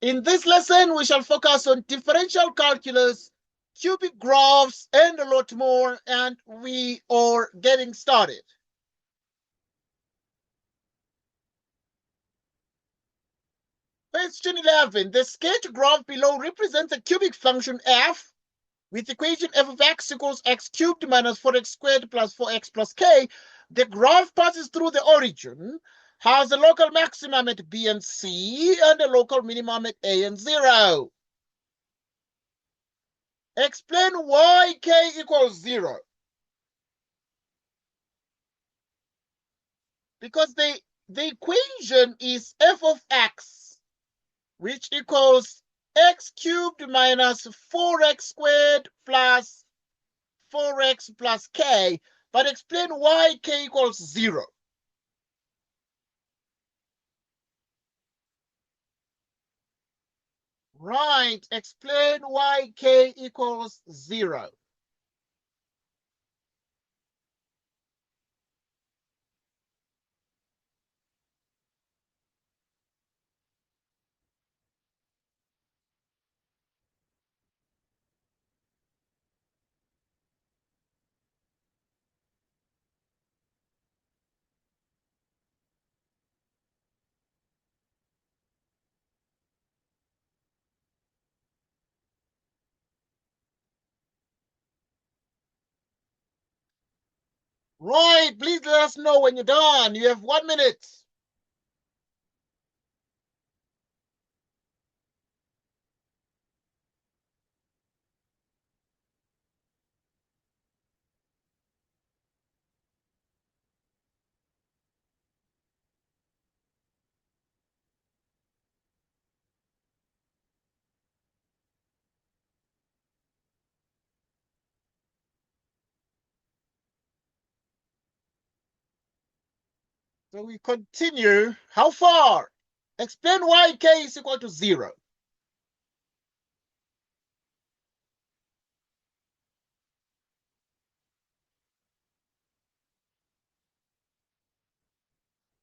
In this lesson, we shall focus on differential calculus, cubic graphs, and a lot more, and we are getting started. Question 11. The sketch graph below represents a cubic function f with equation f of x equals x cubed minus 4x squared plus 4x plus k. The graph passes through the origin, has a local maximum at b and c, and a local minimum at a and 0. Explain why k equals 0. Because the equation is f of x, which equals x cubed minus 4x squared plus 4x plus k. But explain why k equals 0. Right, explain why k equals 0. Right, please let us know when you're done. You have 1 minute. So we continue. How far? Explain why k is equal to 0.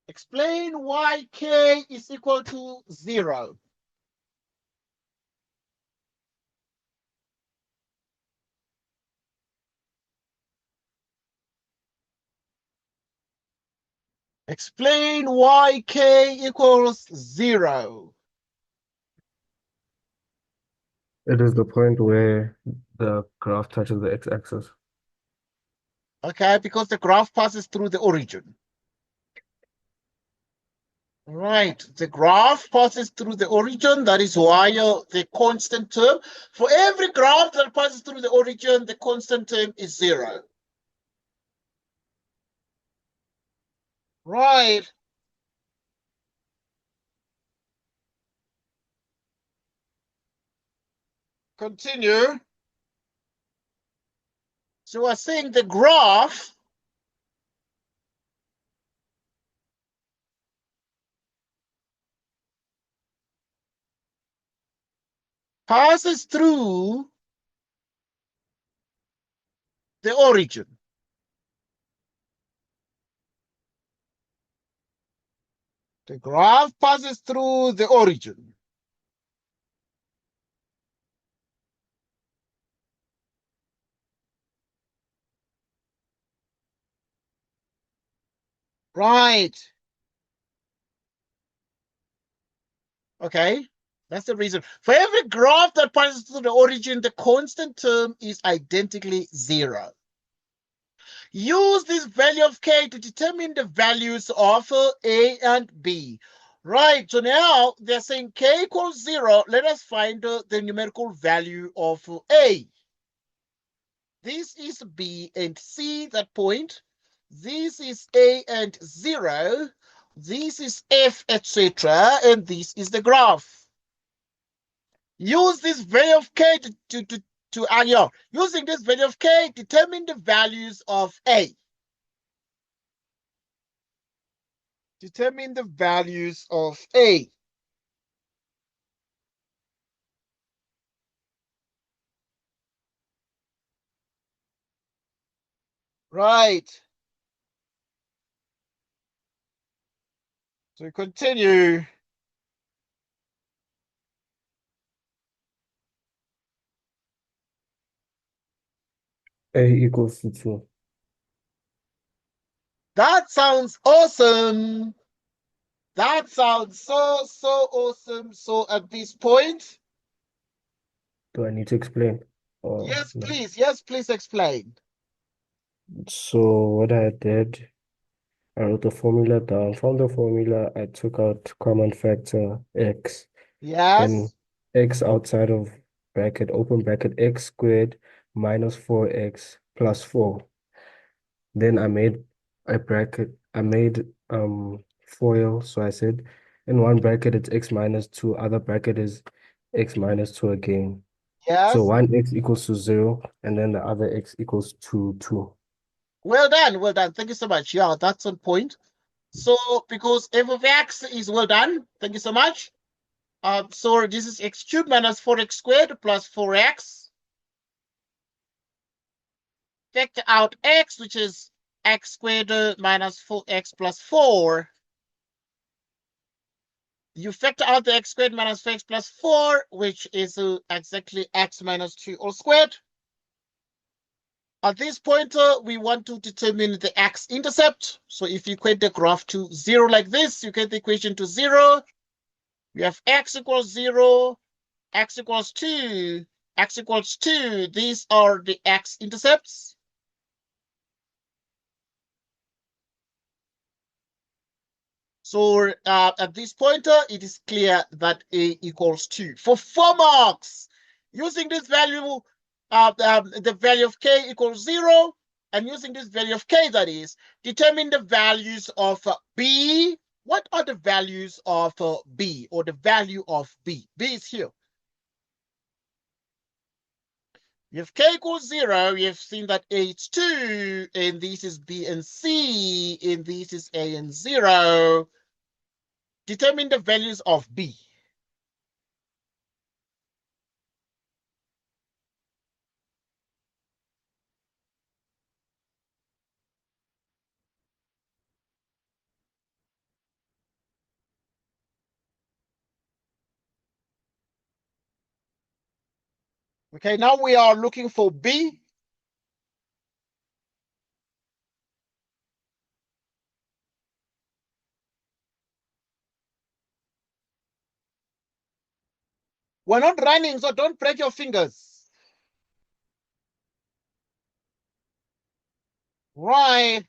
Explain why k is equal to 0. Explain why k equals 0. It is the point where the graph touches the x-axis. Okay, because the graph passes through the origin. Right, the graph passes through the origin. That is why the constant term. For every graph that passes through the origin, the constant term is 0. Right. Continue. So we're saying the graph passes through the origin. The graph passes through the origin. Right. Okay. That's the reason. For every graph that passes through the origin, the constant term is identically 0. Use this value of k to determine the values of a and b. Right, so now they're saying k equals 0. Let us find the numerical value of a. This is b and c, that point. This is a and 0. This is f, etc. And this is the graph. Use this value of k using this value of k, determine the values of a. Determine the values of a. Right. So we continue. A equals to 2. That sounds awesome. That sounds so awesome. So at this point, Do I need to explain? Oh, yes, no. please. Yes, please explain. So what I did, I wrote the formula down. From the formula, I took out common factor x. Then Yes, x outside of bracket, open bracket, x squared minus 4x plus 4. Then I made a bracket, I made FOIL. So I said in one bracket it's x minus 2, other bracket is x minus 2 again. So yes. one x equals to 0, and then the other x equals to 2. Well done. Well done. Thank you so much. Yeah, that's on point. So because f of x is well done. Thank you so much. So this is x cubed minus 4x squared plus 4x. Factor out x, which is x squared minus 4x plus 4. You factor out the x squared minus 4x plus 4, which is exactly x minus 2 all squared. At this point, we want to determine the x-intercept. So if you equate the graph to 0 like this, you get the equation to 0. We have x equals 0, x equals 2, x equals 2. These are the x-intercepts. So at this point, it is clear that a equals 2. For 4 marks, using this value, the value of k equals 0, and using this value of k, that is, determine the values of b. What are the values of b, or the value of b? B is here. If k equals 0, we have seen that a is 2, and this is b and c, and this is a and 0. Determine the values of b. Okay, now we are looking for b. We're not running, so don't break your fingers. Right,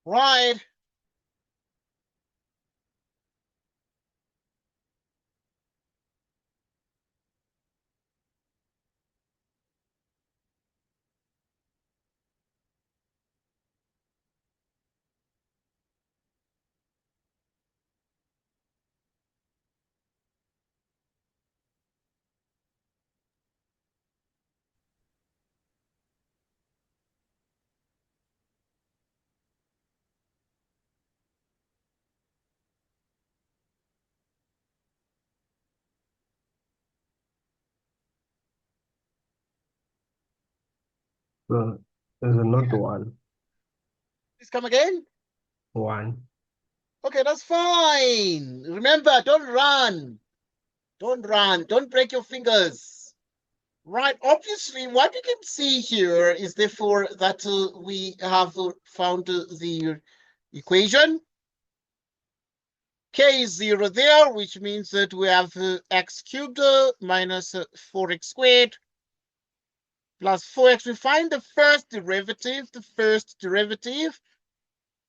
right, So there's a not one. please come again. One. Okay, that's fine. Remember, don't run. Don't run. Don't break your fingers. Right, obviously, what you can see here is therefore that we have found the equation. K is 0 there, which means that we have x cubed minus 4x squared plus 4x. We find the first derivative,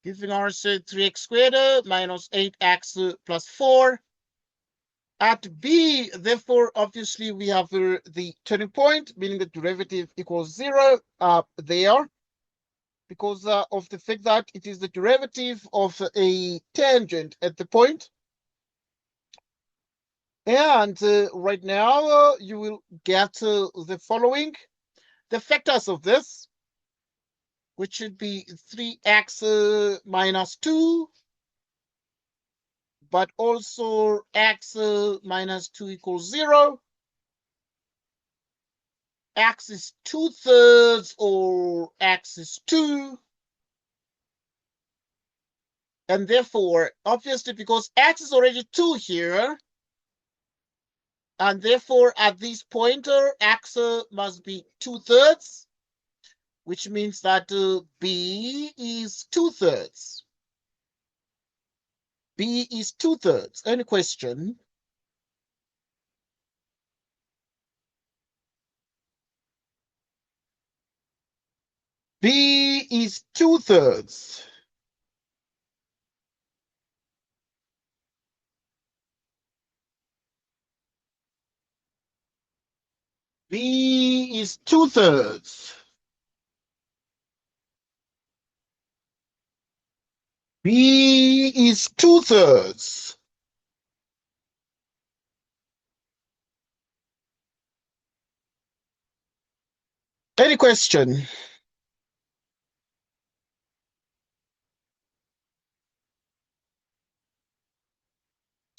giving us 3x squared minus 8x plus 4. At B, therefore, obviously, we have the turning point, meaning the derivative equals 0 there, because of the fact that it is the derivative of a tangent at the point. And right now, you will get the following. The factors of this, which should be 3x minus 2, but also x minus 2 equals 0. X is 2/3 or x is 2. And therefore, obviously, because x is already 2 here, and therefore at this pointer, x must be 2/3, which means that B is 2/3. B is 2/3. Any question? B is 2/3. B is 2/3. B is 2/3. Any question?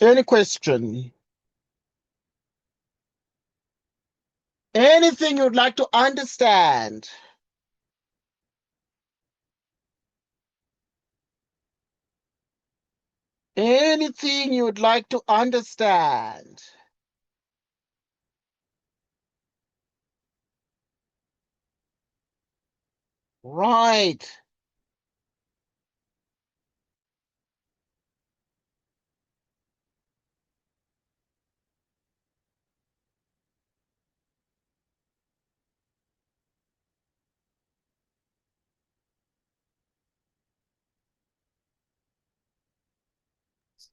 Any question? Anything you'd like to understand? Anything you'd like to understand? Right.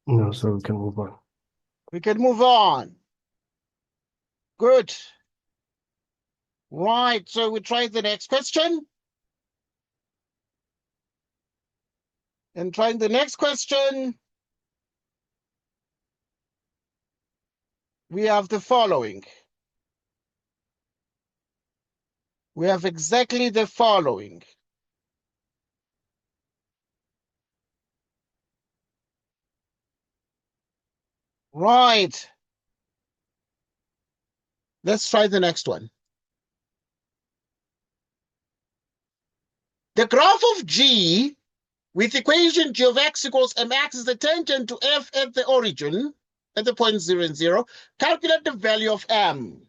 No, so we can move on. We can move on. Good. Right. So we try the next question. And trying the next question, we have the following. We have exactly the following. Right. Let's try the next one. The graph of G with equation g of x equals mx is the tangent to f at the origin, at the point 0 and 0. Calculate the value of m.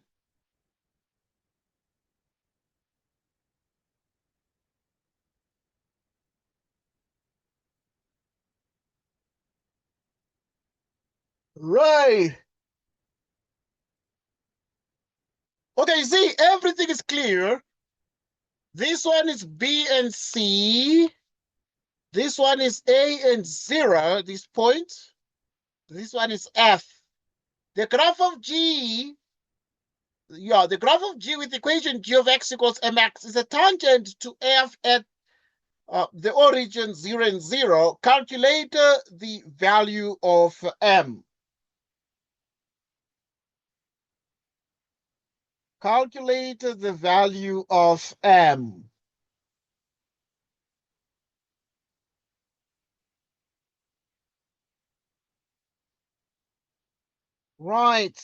Right. Okay, see, everything is clear. This one is B and C. This one is A and 0, this point. This one is F. The graph of G, the graph of G with equation g of x equals mx is a tangent to F at the origin 0 and 0. Calculate the value of m. Calculate the value of m. Right.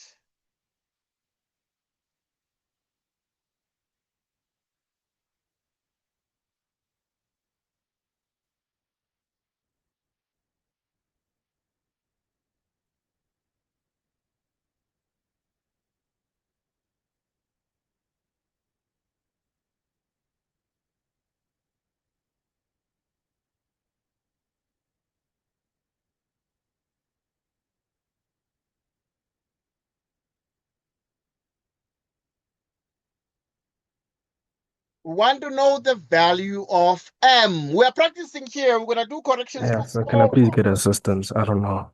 We want to know the value of m. We're practicing here. We're going to do corrections Yeah, for so can I all. please get assistance? I don't know.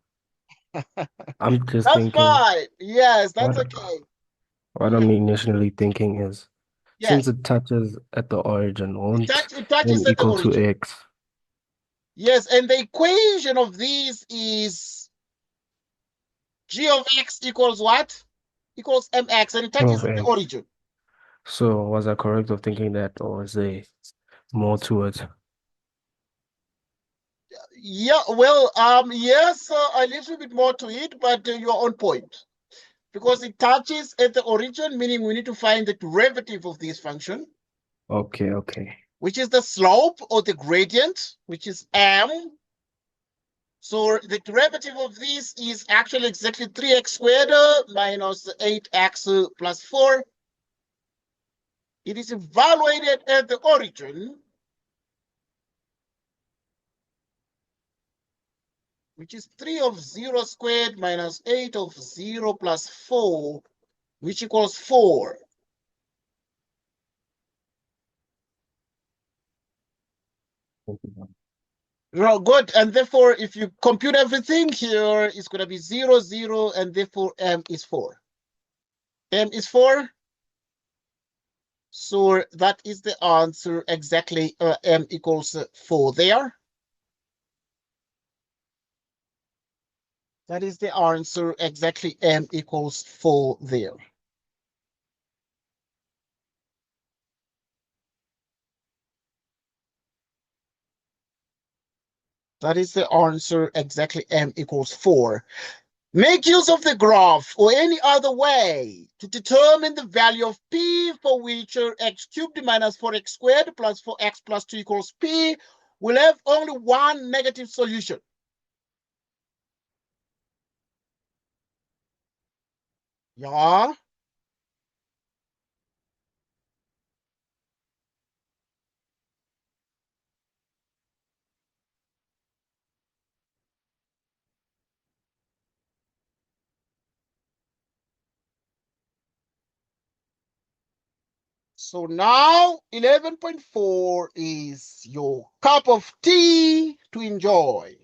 I'm just That's thinking fine. Yes, that's what okay. what Mhm. I'm initially thinking is since Yes, it touches at the origin, won't it n touches at the equal to origin. x Yes, and the equation of these is g of x equals what? Equals mx, and it touches of at the x? origin. So was I correct of thinking that, or is there more to it? Yeah, well, yes, a little bit more to it, but you're on point because it touches at the origin, meaning we need to find the derivative of this function, Okay, okay. which is the slope or the gradient, which is m. So the derivative of this is actually exactly 3x squared minus 8x plus 4. It is evaluated at the origin, which is 3 of 0 squared minus 8 of 0 plus 4, which equals 4. No, good. And therefore, if you compute everything here, it's going to be 0, 0, and therefore m is 4. M is 4. So that is the answer exactly. M equals 4 there. That is the answer exactly. M equals 4 there. That is the answer exactly. M equals 4. Make use of the graph or any other way to determine the value of p for which x cubed minus 4x squared plus 4x plus 2 equals p will have only one negative solution. Yeah. So now 11.4 is your cup of tea to enjoy.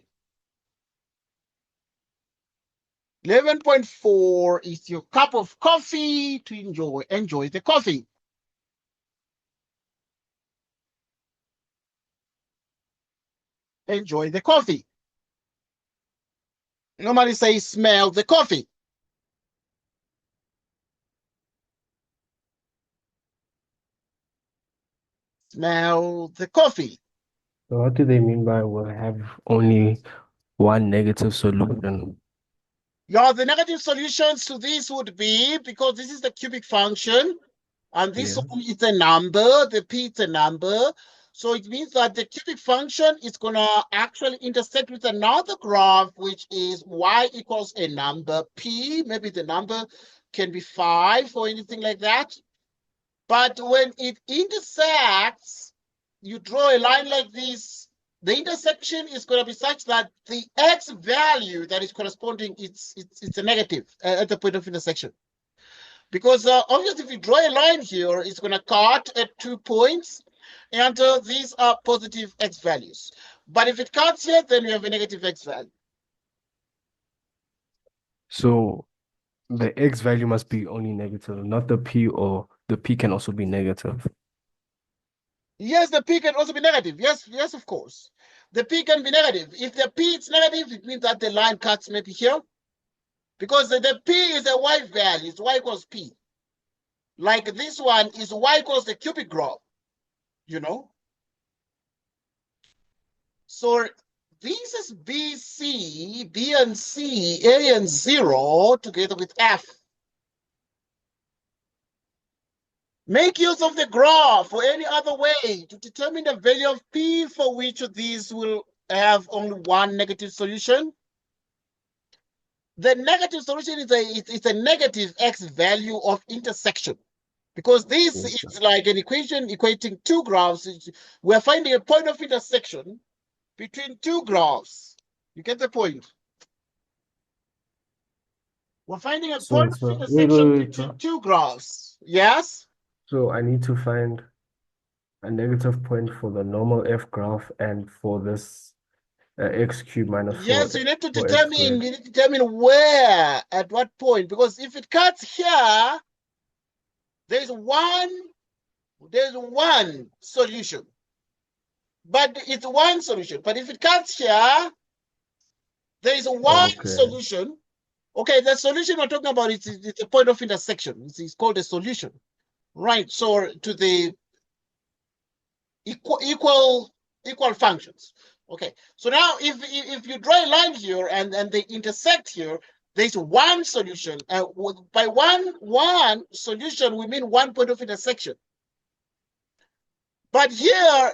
11.4 is your cup of coffee to enjoy. Enjoy the coffee. Enjoy the coffee. Nobody say smell the coffee. Smell the coffee. So what do they mean by we'll have only one negative solution? Yeah, the negative solutions to this would be because this is the cubic function and this Yeah. one is a number, the p is a number. So it means that the cubic function is going to actually intersect with another graph, which is y equals a number p. Maybe the number can be 5 or anything like that. But when it intersects, you draw a line like this. The intersection is going to be such that the x value that is corresponding, it's a negative at the point of intersection. Because obviously, if you draw a line here, it's going to cut at 2 points, and these are positive x values. But if it cuts here, then we have a negative x value. So the x value must be only negative, not the p, or the p can also be negative. Yes, the p can also be negative. Yes, yes, of course. The p can be negative. If the p is negative, it means that the line cuts maybe here. Because the p is a y value, it's y equals p. Like this one is y equals the cubic graph, you know? So this is B, C, B and C, A and 0 together with F. Make use of the graph or any other way to determine the value of P for which of these will have only one negative solution. The negative solution is it's a negative x value of intersection. Because this Okay. is like an equation equating two graphs. We're finding a point of intersection between two graphs. You get the point? We're finding a point of Wait, intersection wait, wait. between two graphs. Yes? So I need to find a negative point for the normal f graph and for this x cubed minus Yes, you need to 4x determine, squared. you need to determine where, at what point, because if it cuts here, there's one, there's one solution. But it's one solution. But if it cuts here, there is one Okay. solution. Okay, the solution we're talking about is it's a point of intersection. It's called a solution. Right. So to the equal functions. Okay. So now if you draw a line here and they intersect here, there's one solution. By one solution, we mean one point of intersection. But here,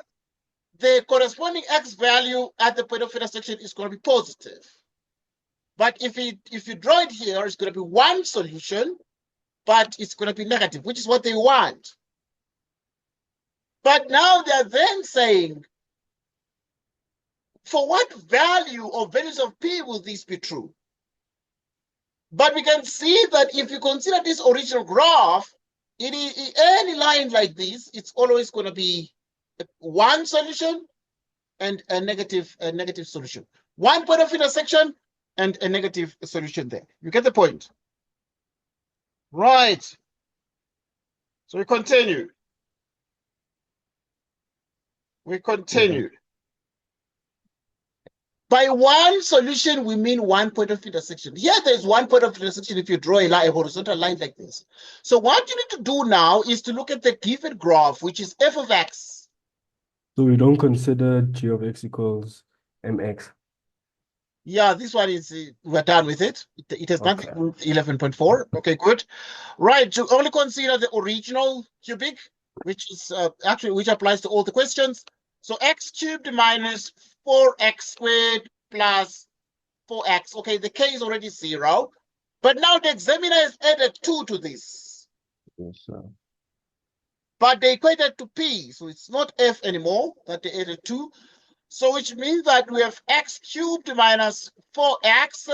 the corresponding x value at the point of intersection is going to be positive. But if you draw it here, it's going to be one solution, but it's going to be negative, which is what they want. But now they're then saying, for what value or values of p will this be true? But we can see that if you consider this original graph, any line like this, it's always going to be one solution and a negative solution. One point of intersection and a negative solution there. You get the point? Right. So we continue. We continue. By one solution, we mean one point of intersection. Here, there's one point of intersection if you draw a horizontal line like this. So what you need to do now is to look at the given graph, which is f of x. So we don't consider g of x equals mx. Yeah, this one is, we're done with it. It has Okay. nothing with 11.4. Okay, good. Right, so only consider the original cubic, which is actually, which applies to all the questions. So x cubed minus 4x squared plus 4x. Okay, the k is already 0. But now the examiner has added 2 to this. Yes, sir. But they equated to p, so it's not f anymore, that they added 2. So which means that we have x cubed minus 4x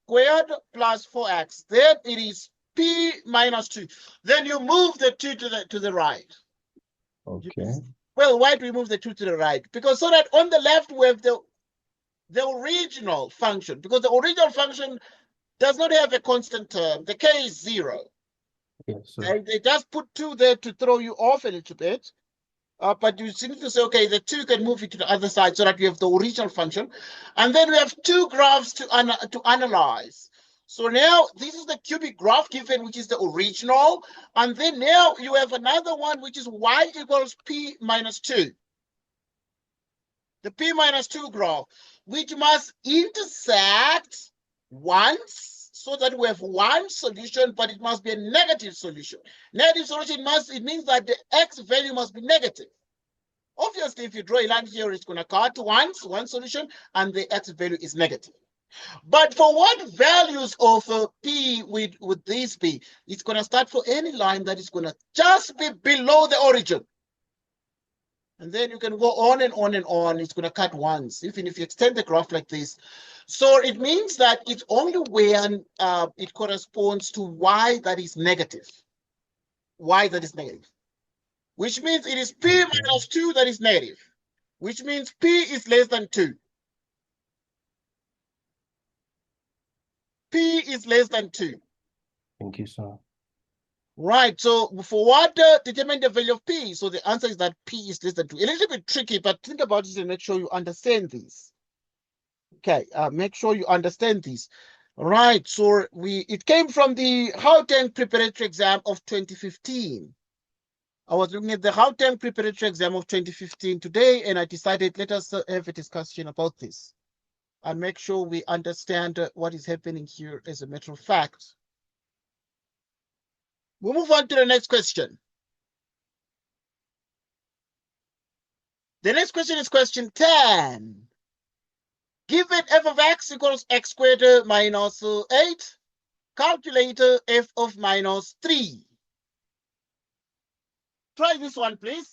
squared plus 4x. Then it is p minus 2. Then you move the 2 to the right. Okay. Well, why do we move the 2 to the right? Because so that on the left we have the original function. Because the original function does not have a constant term. The k is 0. Yes, sir. They just put 2 there to throw you off a little bit. But you seem to say, okay, the 2 can move it to the other side so that we have the original function. And then we have 2 graphs to analyze. So now this is the cubic graph given, which is the original. And then now you have another one, which is y equals p minus 2. The p minus 2 graph, which must intersect once so that we have one solution, but it must be a negative solution. Negative solution it means that the x value must be negative. Obviously, if you draw a line here, it's going to cut once, one solution, and the x value is negative. But for what values of p would this be? It's going to start for any line that is going to just be below the origin. And then you can go on and on and on. It's going to cut once, even if you extend the graph like this. So it means that it's only when it corresponds to y that is negative. Y that is negative. Which means it is p minus 2 that is negative. Which means p is less than 2. P is less than 2. Thank you, sir. Right, so for what determine the value of p? So the answer is that p is less than 2. A little bit tricky, but think about it and make sure you understand this. Okay, make sure you understand this. Right, so it came from the Gauteng preparatory exam of 2015. I was looking at the Gauteng preparatory exam of 2015 today, and I decided let us have a discussion about this and make sure we understand what is happening here as a matter of fact. We'll move on to the next question. The next question is question 10. Given f of x equals x squared minus 8, calculate f of minus 3. Try this one, please.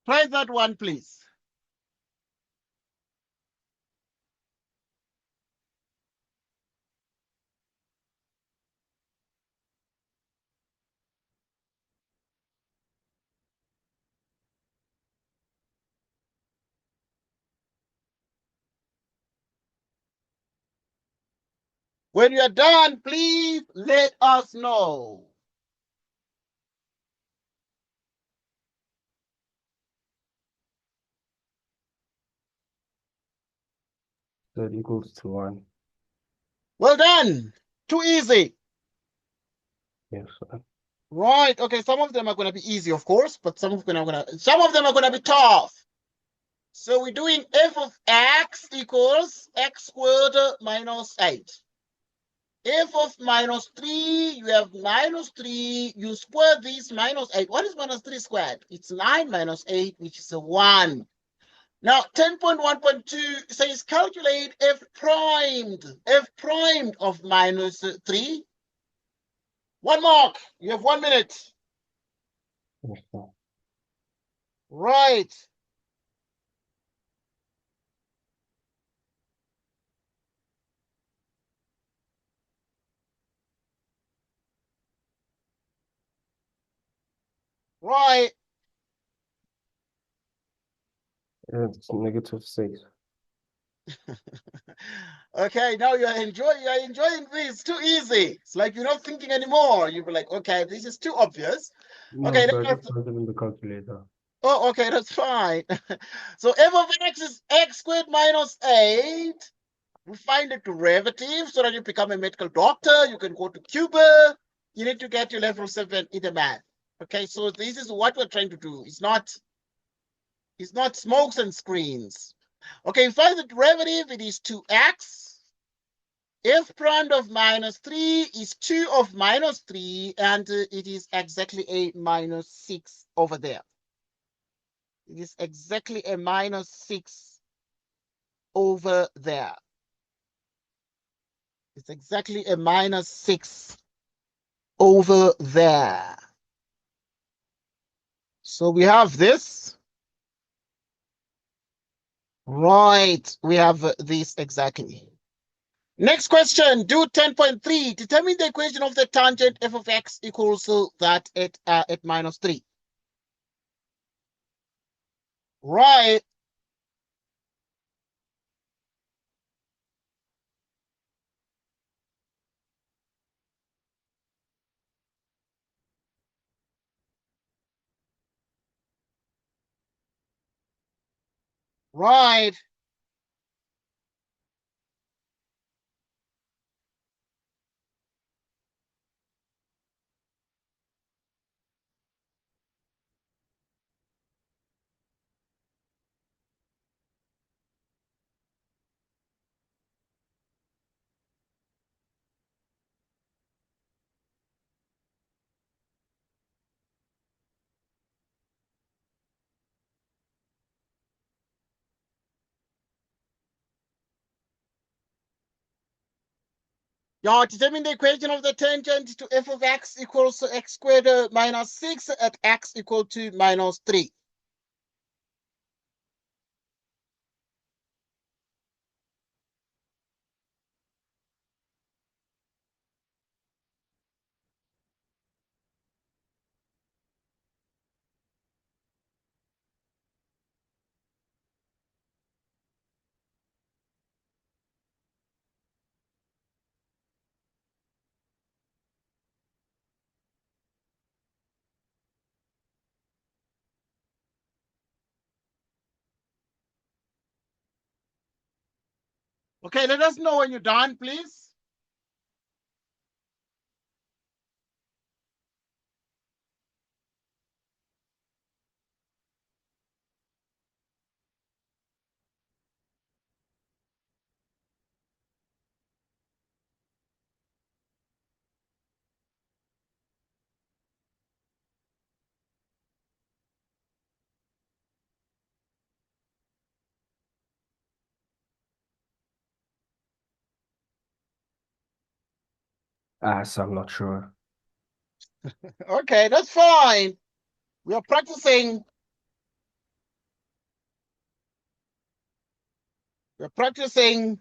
Try that one, please. When you are done, please let us know. Z equals to 1. Well done. Too easy. Yes, sir. Right. Okay. Some of them are going to be easy, of course, but some of them are going to be tough. So we're doing f of x equals x squared minus 8. F of minus 3, you have minus 3, you square this minus 8. What is minus 3 squared? It's 9 minus 8, which is a 1. Now, 10.1.2 says calculate f primed of minus 3. 1 mark. You have 1 minute. Yes, sir. Right. Right. It's -6. Okay, now you're enjoying this. Too easy. It's like you're not thinking anymore. You'll be like, okay, this is too obvious. No, Okay, sir, I just plugged it in the calculator. oh, okay, that's fine. So f of x is x squared minus 8. We find the derivative so that you become a medical doctor. You can go to Cuba. You need to get your level 7 in the math. Okay, so this is what we're trying to do. It's not smokes and screens. Okay, find the derivative. It is 2x. F prime of minus 3 is 2 of minus 3, and it is exactly a minus 6 over there. It is exactly a minus 6 over there. It's exactly a minus 6 over there. So we have this. Right, we have this exactly. Next question, do 10.3. Determine the equation of the tangent f of x equals that at minus 3. Right, right. Yeah, determine the equation of the tangent to f of x equals to x squared minus 6 at x equal to minus 3. Okay, let us know when you're done, please. Ah, so I'm not sure. Okay, that's fine. We are practicing. We're practicing.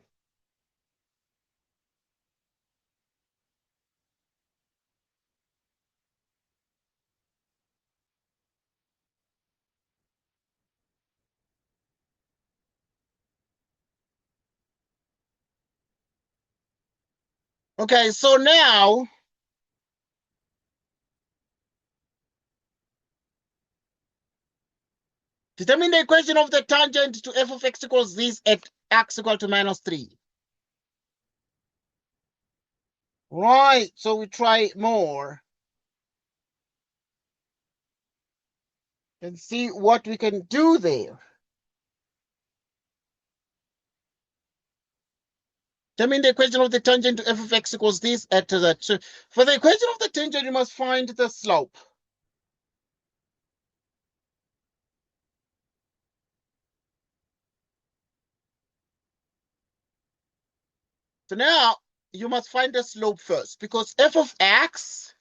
Okay, so now determine the equation of the tangent to f of x equals this at x equal to -3. Right, so we try more and see what we can do there. Determine the equation of the tangent to f of x equals this at that. So for the equation of the tangent, you must find the slope. So now you must find the slope first because f of x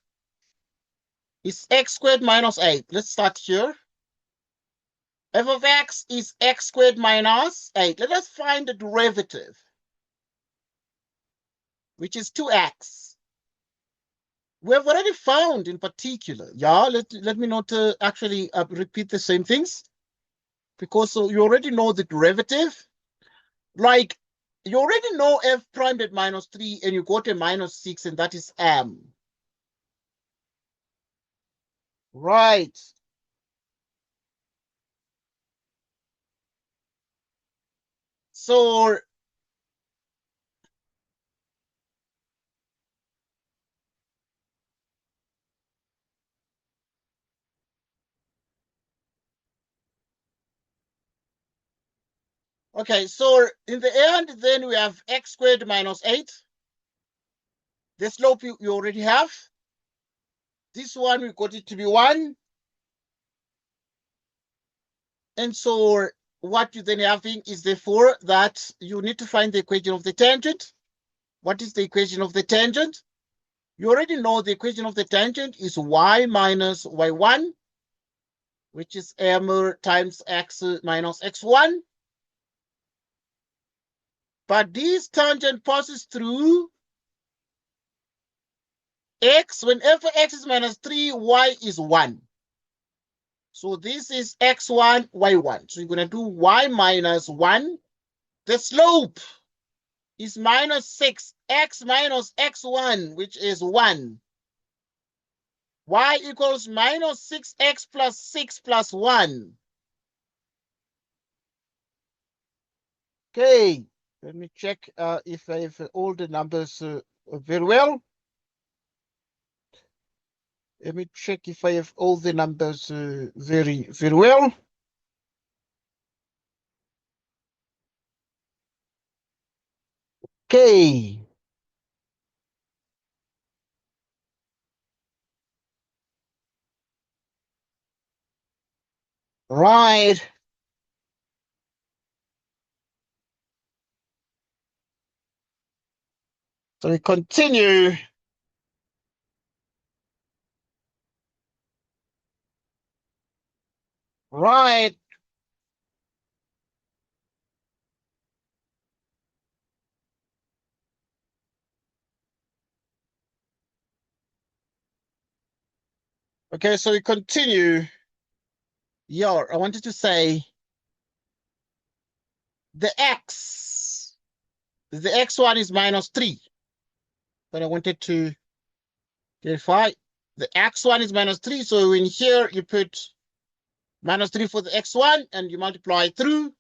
is x squared minus 8. Let's start here. F of x is x squared minus 8. Let us find the derivative, which is 2x. We have already found in particular. Yeah, let me not actually repeat the same things because so you already know the derivative. Like you already know f prime at -3 and you got a -6 and that is m. Right. So okay, so in the end, then we have x squared minus 8. The slope you already have. This one, we got it to be 1. And so what you then having is therefore that you need to find the equation of the tangent. What is the equation of the tangent? You already know the equation of the tangent is y minus y1, which is m times x minus x1. But this tangent passes through x. Whenever x is -3, y is 1. So this is x1, y1. So you're going to do y minus 1. The slope is -6, x minus x1, which is 1. Y equals -6x plus 6 plus 1. Okay, let me check if I have all the numbers very well. Let me check if I have all the numbers very well. Okay. Right. So we continue. Right. Okay, so we continue. Yeah, I wanted to say the x1 is -3. But I wanted to clarify the x1 is -3. So in here you put -3 for the x1 and you multiply through.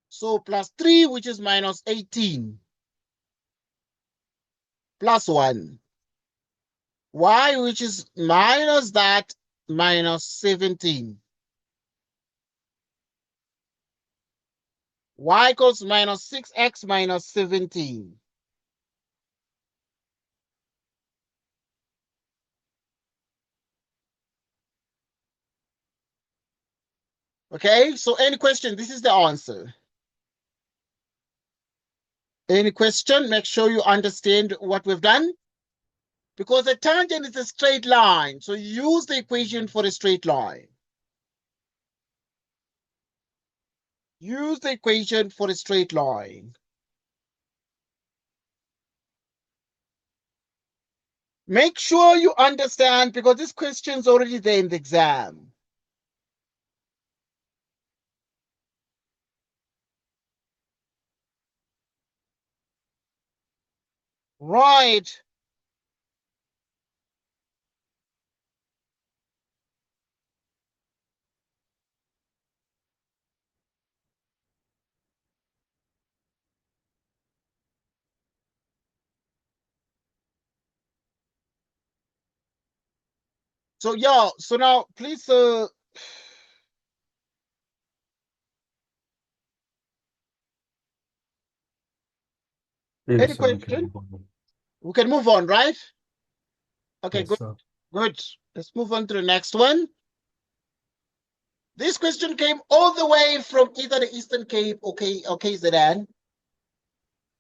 So +3, which is -18, plus 1. Y, which is minus that, -17. Y equals -6x minus 17. Okay, so any question? This is the answer. Any question? Make sure you understand what we've done. Because a tangent is a straight line. So use the equation for a straight line. Use the equation for a straight line. Make sure you understand because this question is already there in the exam. Right. So yeah, so now please any Yes, sir, we can question? move on. We can move on, right? Okay, Yes, good. sir. Good. Let's move on to the next one. This question came all the way from either the Eastern Cape or KZN.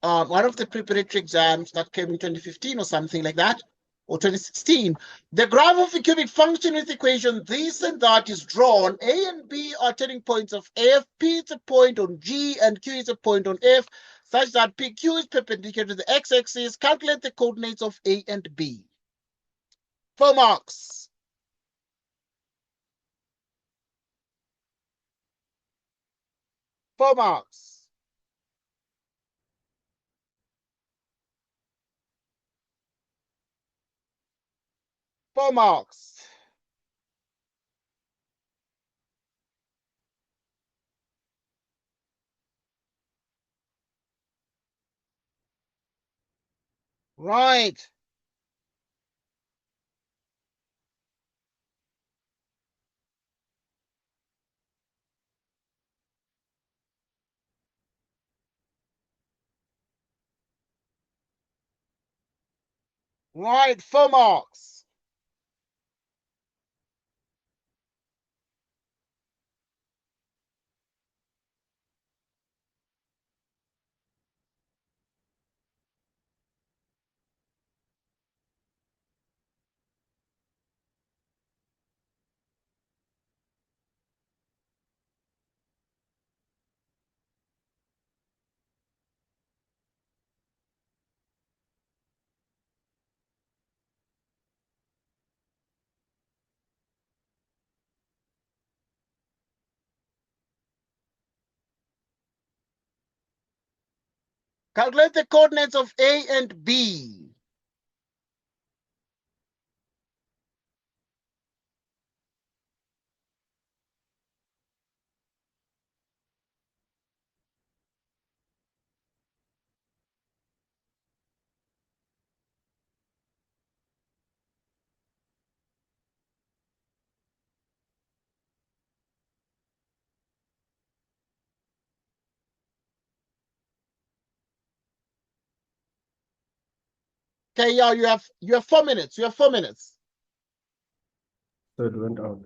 One of the preparatory exams that came in 2015 or something like that, or 2016. The graph of a cubic function with equation this and that is drawn. A and B are turning points of F, P is a point on G, and Q is a point on F, such that PQ is perpendicular to the x-axis. Calculate the coordinates of A and B. 4 marks. Four marks. Four marks. Right. Right. 4 marks. Calculate the coordinates of A and B. Okay, yeah, you have 4 minutes. You have 4 minutes. So it went out.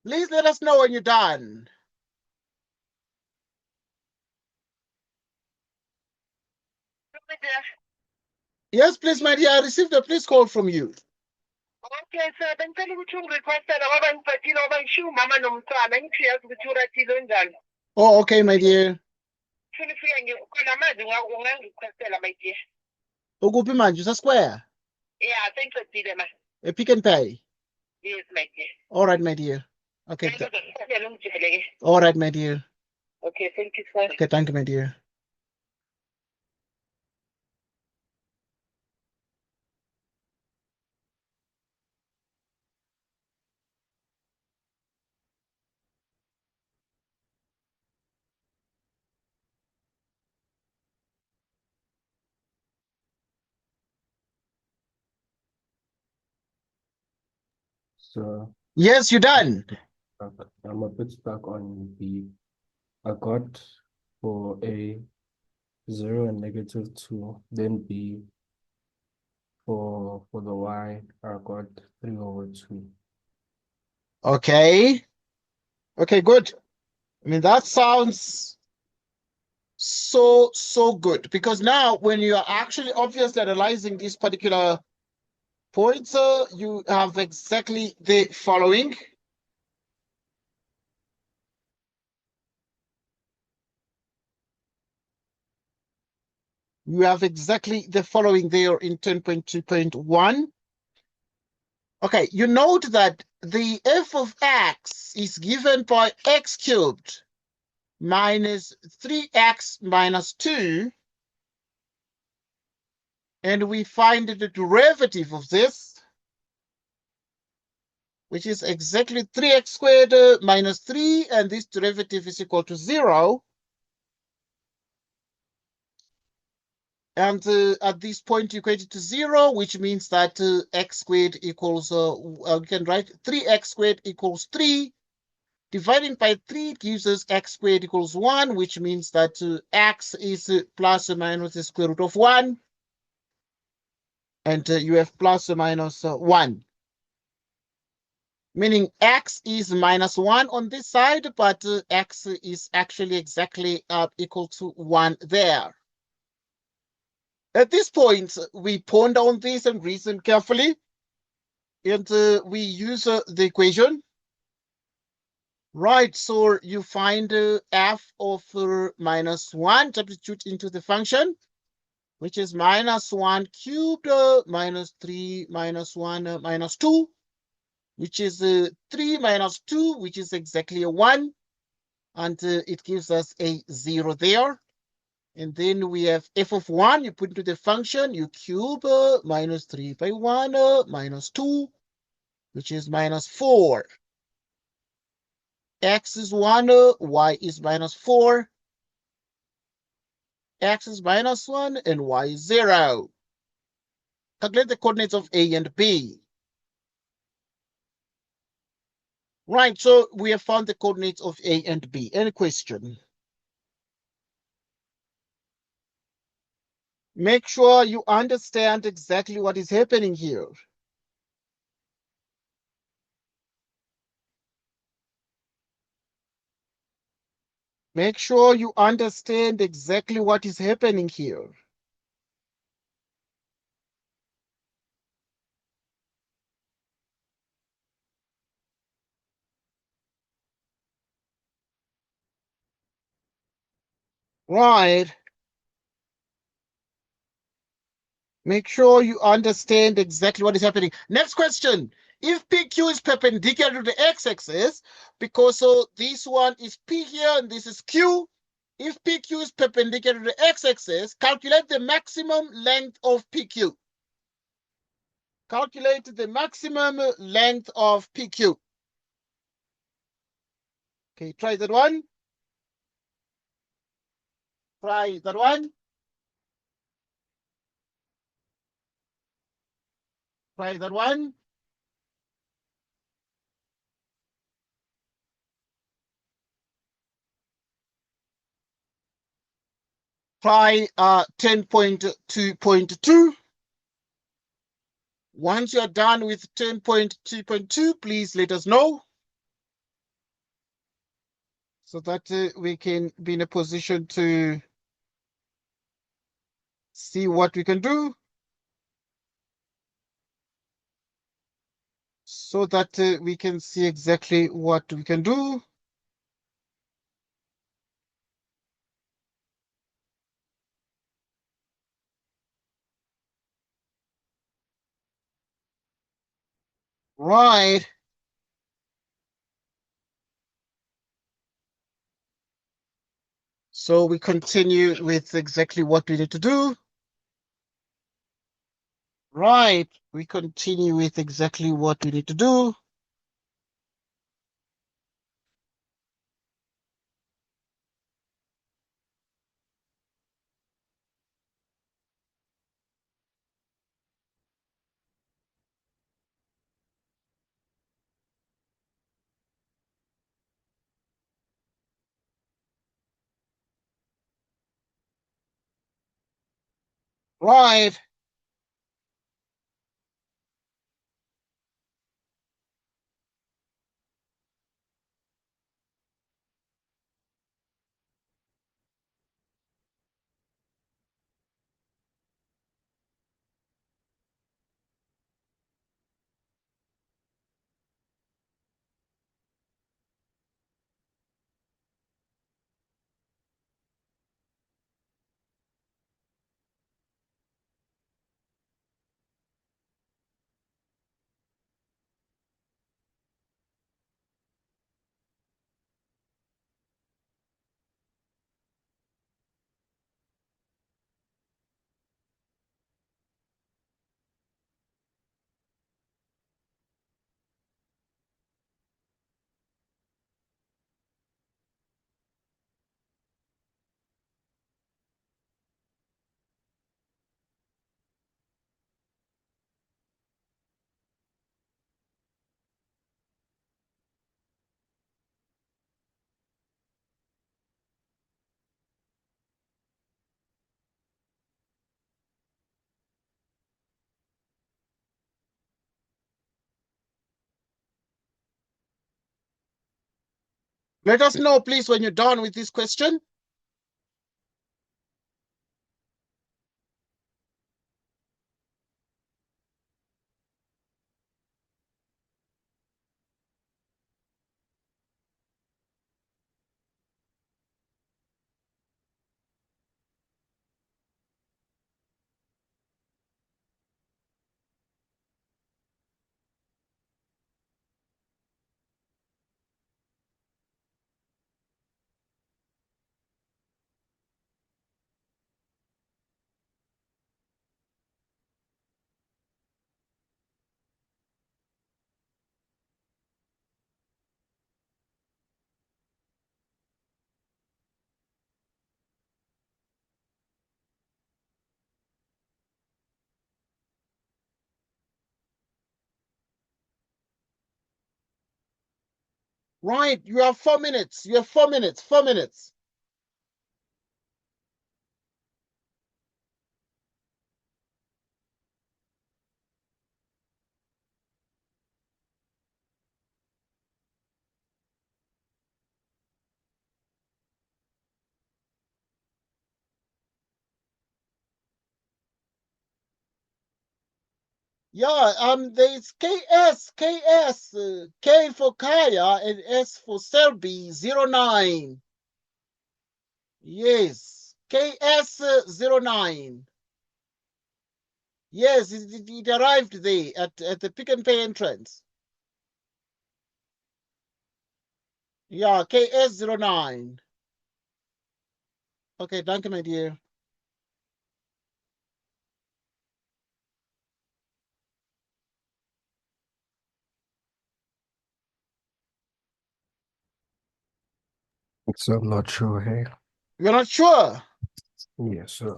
Please let us know when you're done. Yes, please, my dear. I received a please call from you. Okay, sir. Bengicela ukuthi ungirequestele ngoba ngibhadile ngoba ngishiya umama nomntwana ngiyazi ukuthi urathile onjani. Oh, okay, my dear. Funa ufike khona manje ungangirequestela my dear. Ukuphi manje? Square. Yeah, thanks for the ma. A Pick and Pay. Yes, my dear. All right, my dear. Okay. Okay, All right, my dear. thank you, sir. Okay, thank you, my dear. So Yes, you're done. I'm a bit stuck on B. I got for A 0 and -2, then B for the Y, I got 3/2. Okay. Okay, good. I mean, that sounds so good, because now when you are actually obviously analyzing these particular points, you have exactly the following. You have exactly the following there in 10.2.1. Okay, you note that the f of x is given by x cubed minus 3x minus 2, and we find the derivative of this, which is exactly 3x squared minus 3, and this derivative is equal to 0. And at this point, you equate it to 0, which means that x squared equals, we can write 3x squared equals 3. Dividing by 3 gives us x squared equals 1, which means that x is plus or minus the square root of 1. And you have plus or minus 1. Meaning x is minus 1 on this side, but x is actually exactly equal to 1 there. At this point, we ponder on this and reason carefully, and we use the equation. Right, so you find f of minus 1, substitute into the function, which is minus 1 cubed minus 3 minus 1 minus 2, which is 3 minus 2, which is exactly a 1, and it gives us a 0 there. And then we have f of 1, you put into the function, you cube minus 3 by 1 minus 2, which is minus 4. X is 1, y is minus 4, x is minus 1, and y is 0. Calculate the coordinates of A and B. Right, so we have found the coordinates of A and B. Any question? Make sure you understand exactly what is happening here. Make sure you understand exactly what is happening here. Right. Make sure you understand exactly what is happening. Next question. If PQ is perpendicular to the x-axis, because this one is P here and this is Q, if PQ is perpendicular to the x-axis, calculate the maximum length of PQ. Calculate the maximum length of PQ. Okay, try that one. Try that one. Try that one. Try 10.2.2. Once you're done with 10.2.2, please let us know so that we can be in a position to see what we can do, so that we can see exactly what we can do. Right. So we continue with exactly what we need to do. Right. We continue with exactly what we need to do. Right. Let us know, please, when you're done with this question. Right. You have 4 minutes. You have 4 minutes. 4 minutes. Yeah, there's K for Kaya and S for Selby 09. Yes, KS 09. Yes, it arrived there at the Pick and Pay entrance. Yeah, KS 09. Okay, danke, my dear. So I'm not sure, hey. You're not sure? Yes, sir.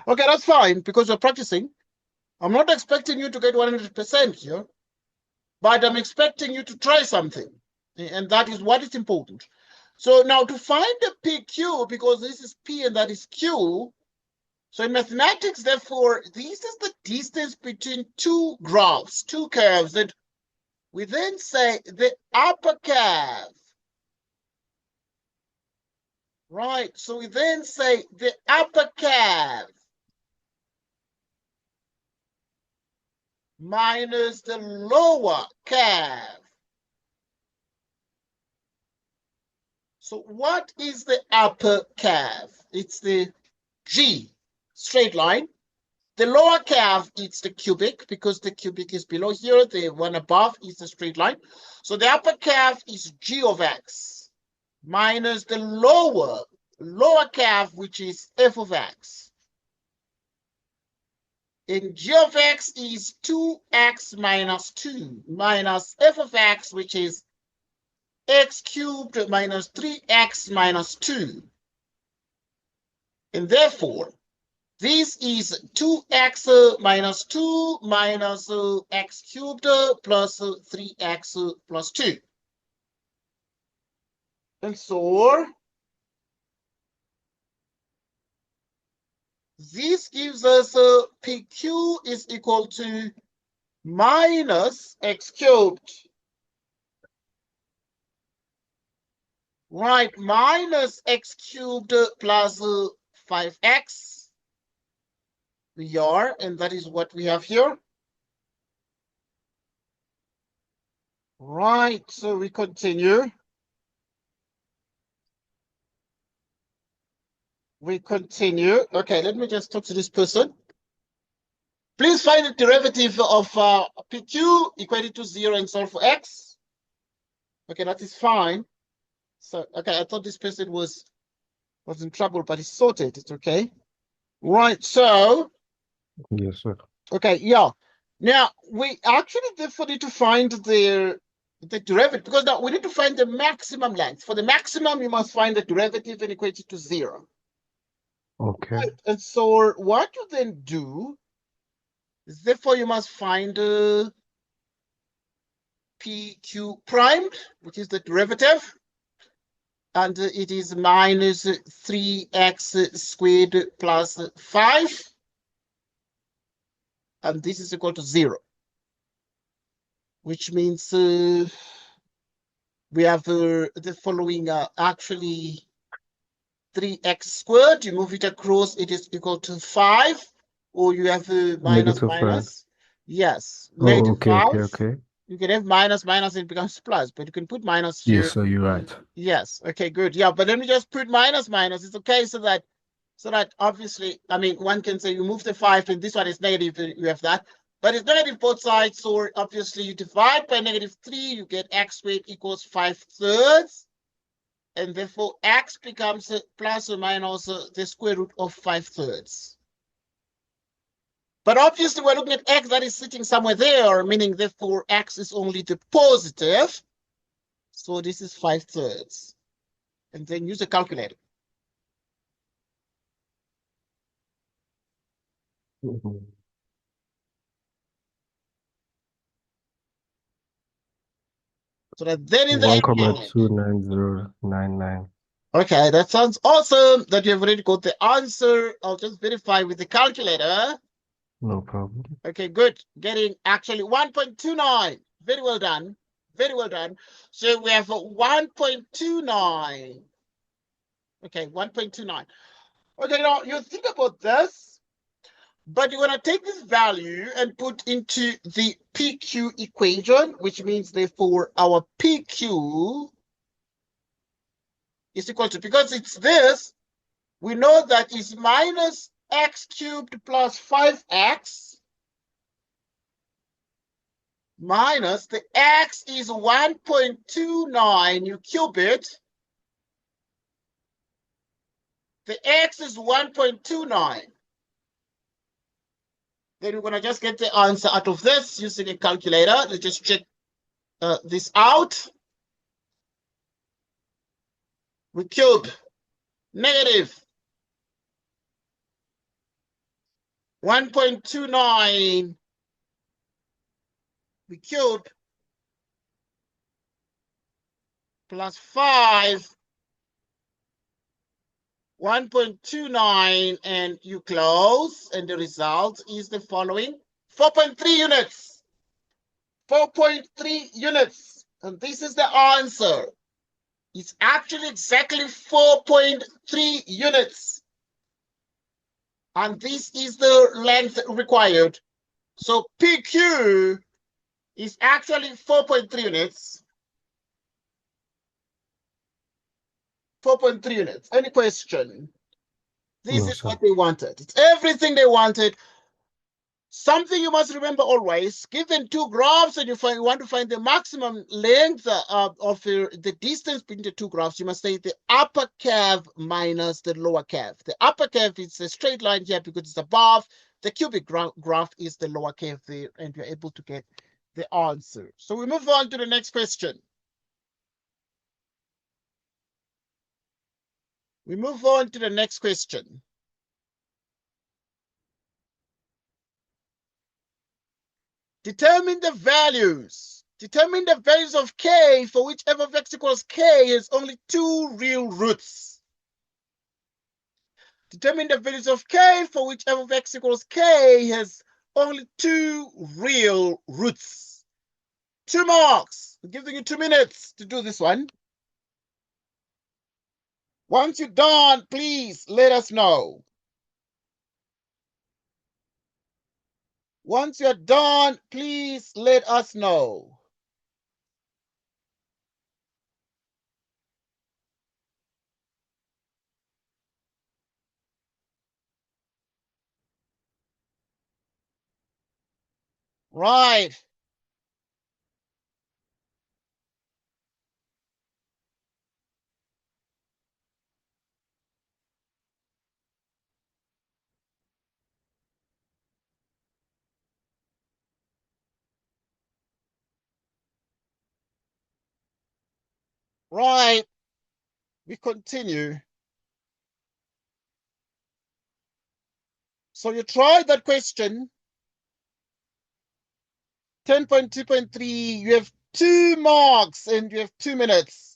Okay, that's fine because you're practicing. I'm not expecting you to get 100% here, but I'm expecting you to try something. And that is what is important. So now to find the PQ, because this is P and that is Q, so in mathematics, therefore, this is the distance between two graphs, two curves, that we then say the upper curve. Right, so we then say the upper curve minus the lower curve. So what is the upper curve? It's the G, straight line. The lower curve is the cubic because the cubic is below here. The one above is the straight line. So the upper curve is g of x minus the lower curve, which is f of x. And g of x is 2x minus 2 minus f of x, which is x cubed minus 3x minus 2. And therefore, this is 2x minus 2 minus x cubed plus 3x plus 2. And so this gives us PQ is equal to minus x cubed. Right, minus x cubed plus 5x. We are, and that is what we have here. Right, so we continue. We continue. Okay, let me just talk to this person. Please find the derivative of PQ equated to 0 and solve for x. Okay, that is fine. So, okay, I thought this person was in trouble, but it's sorted. It's okay. Right, so. Yes, sir. Okay, yeah. Now, we actually therefore need to find the derivative, because now we need to find the maximum length. For the maximum, you must find the derivative and equate it to 0. Okay. Right. And so what you then do is therefore you must find PQ primed, which is the derivative. And it is minus 3x squared plus 5. And this is equal to 0. Which means we have the following actually 3x squared. You move it across, it is equal to 5. Or you have minus -5. minus. Yes, Oh, negative okay, 5. okay, okay. You can have minus minus, it becomes plus, but you can put minus here. Yes, sir, you're right. Yes, okay, good. Yeah, but let me just put minus minus. It's okay so that obviously, I mean, one can say you move the 5 and this one is negative, you have that. But it's negative both sides, so obviously you divide by -3, you get x squared equals 5/3. And therefore x becomes plus or minus the square root of 5/3. But obviously we're looking at x that is sitting somewhere there, meaning therefore x is only the positive. So this is 5/3. And then use a calculator. Mhm. So that then in the end, 1,29099. okay, that sounds awesome that you have already got the answer. I'll just verify with the calculator. No problem. Okay, good. Getting actually 1.29. Very well done. Very well done. So we have 1.29. Okay, 1.29. Okay, now you think about this, but you're going to take this value and put into the PQ equation, which means therefore our PQ is equal to, because it's this, we know that is minus x cubed plus 5x minus the x is 1.29, you cube it. The x is 1.29. Then we're going to just get the answer out of this using a calculator. Let's just check this out. We cube negative 1.29. We cube plus 5. 1.29, and you close, and the result is the following: 4.3 units. 4.3 units. And this is the answer. It's actually exactly 4.3 units. And this is the length required. So PQ is actually 4.3 units. 4.3 units. Any question? This No, is sir. what they wanted. It's everything they wanted. Something you must remember always, given two graphs and you want to find the maximum length of the distance between the two graphs, you must say the upper curve minus the lower curve. The upper curve is a straight line here because it's above. The cubic graph is the lower curve there, and you're able to get the answer. So we move on to the next question. We move on to the next question. Determine the values. Determine the values of k for which f of x equals k has only two real roots. Determine the values of k for which f of x equals k has only two real roots. 2 marks. I'm giving you 2 minutes to do this one. Once you're done, please let us know. Once you're done, please let us know. Right. Right. We continue. So you tried that question. 10.2.3, you have 2 marks and you have 2 minutes.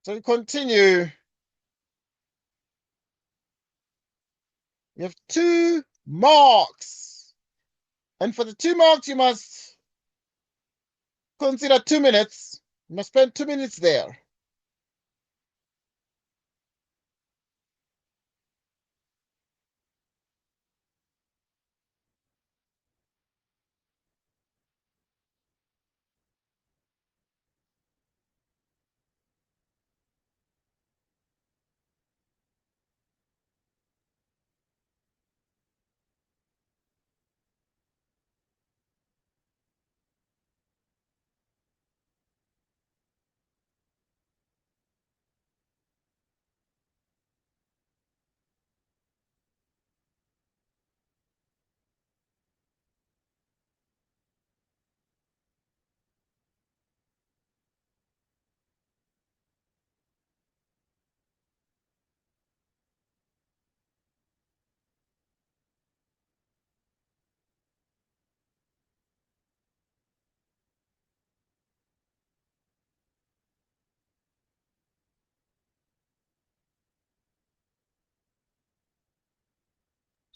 So we continue. You have 2 marks. And for the 2 marks, you must consider 2 minutes. You must spend 2 minutes there.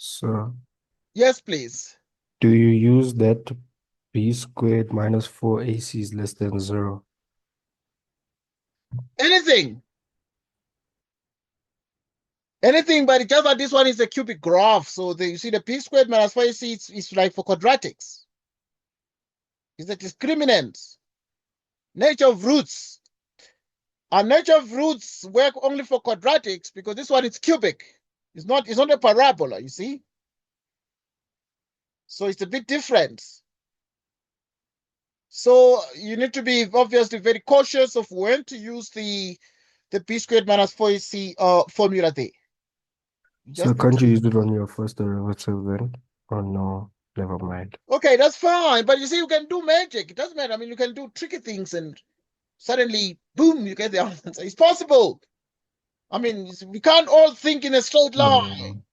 So, Yes, please. do you use that b squared minus 4ac is less than 0? Anything. Anything, but it's just that this one is a cubic graph. So you see the p squared minus 4ac is like for quadratics. It's a discriminant. Nature of roots. And nature of roots work only for quadratics because this one is cubic. It's not a parabola, you see? So it's a bit different. So you need to be obviously very cautious of when to use the b squared minus 4ac formula there. So can't you use it on your first derivative then? Oh no, never mind. Okay, that's fine. But you see, you can do magic. It doesn't matter. I mean, you can do tricky things and suddenly, boom, you get the answer. It's possible. I mean, we can't all think in a straight line.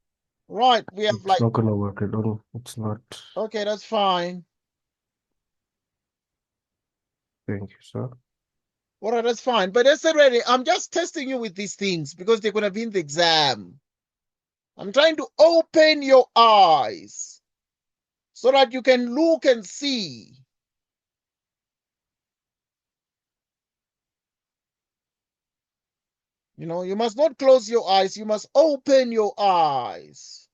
Right, we have It's not gonna work at all. It's not. Okay, that's fine. Thank you, sir. All right, that's fine. But as I said already, I'm just testing you with these things because they're going to be in the exam. I'm trying to open your eyes so that you can look and see. You know, you must not close your eyes. You must open your eyes.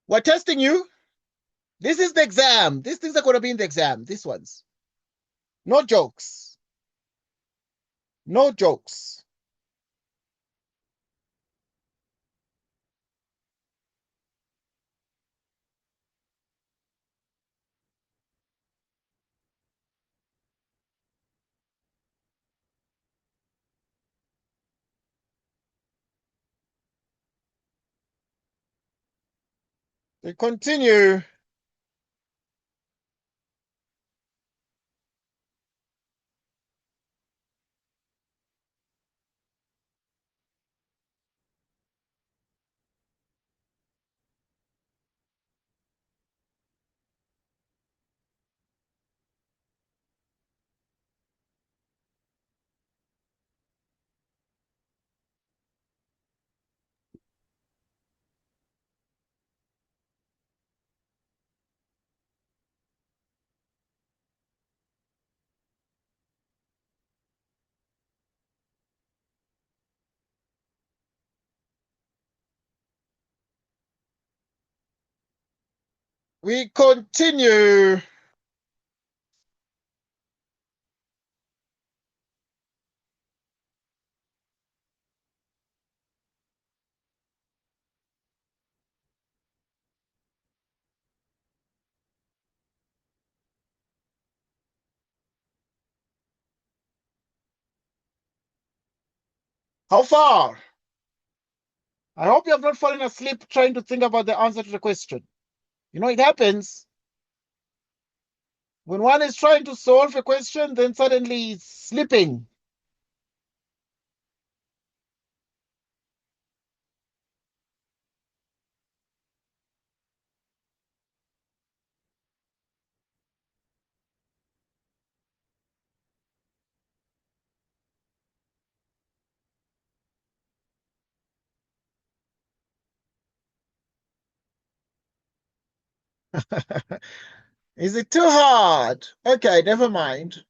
We're testing you. This is the exam. These things are going to be in the exam. These ones. No jokes. No jokes. We continue. We continue. How far? I hope you have not fallen asleep trying to think about the answer to the question. You know, it happens when one is trying to solve a question, then suddenly it's sleeping. Is it too hard? Okay, never mind.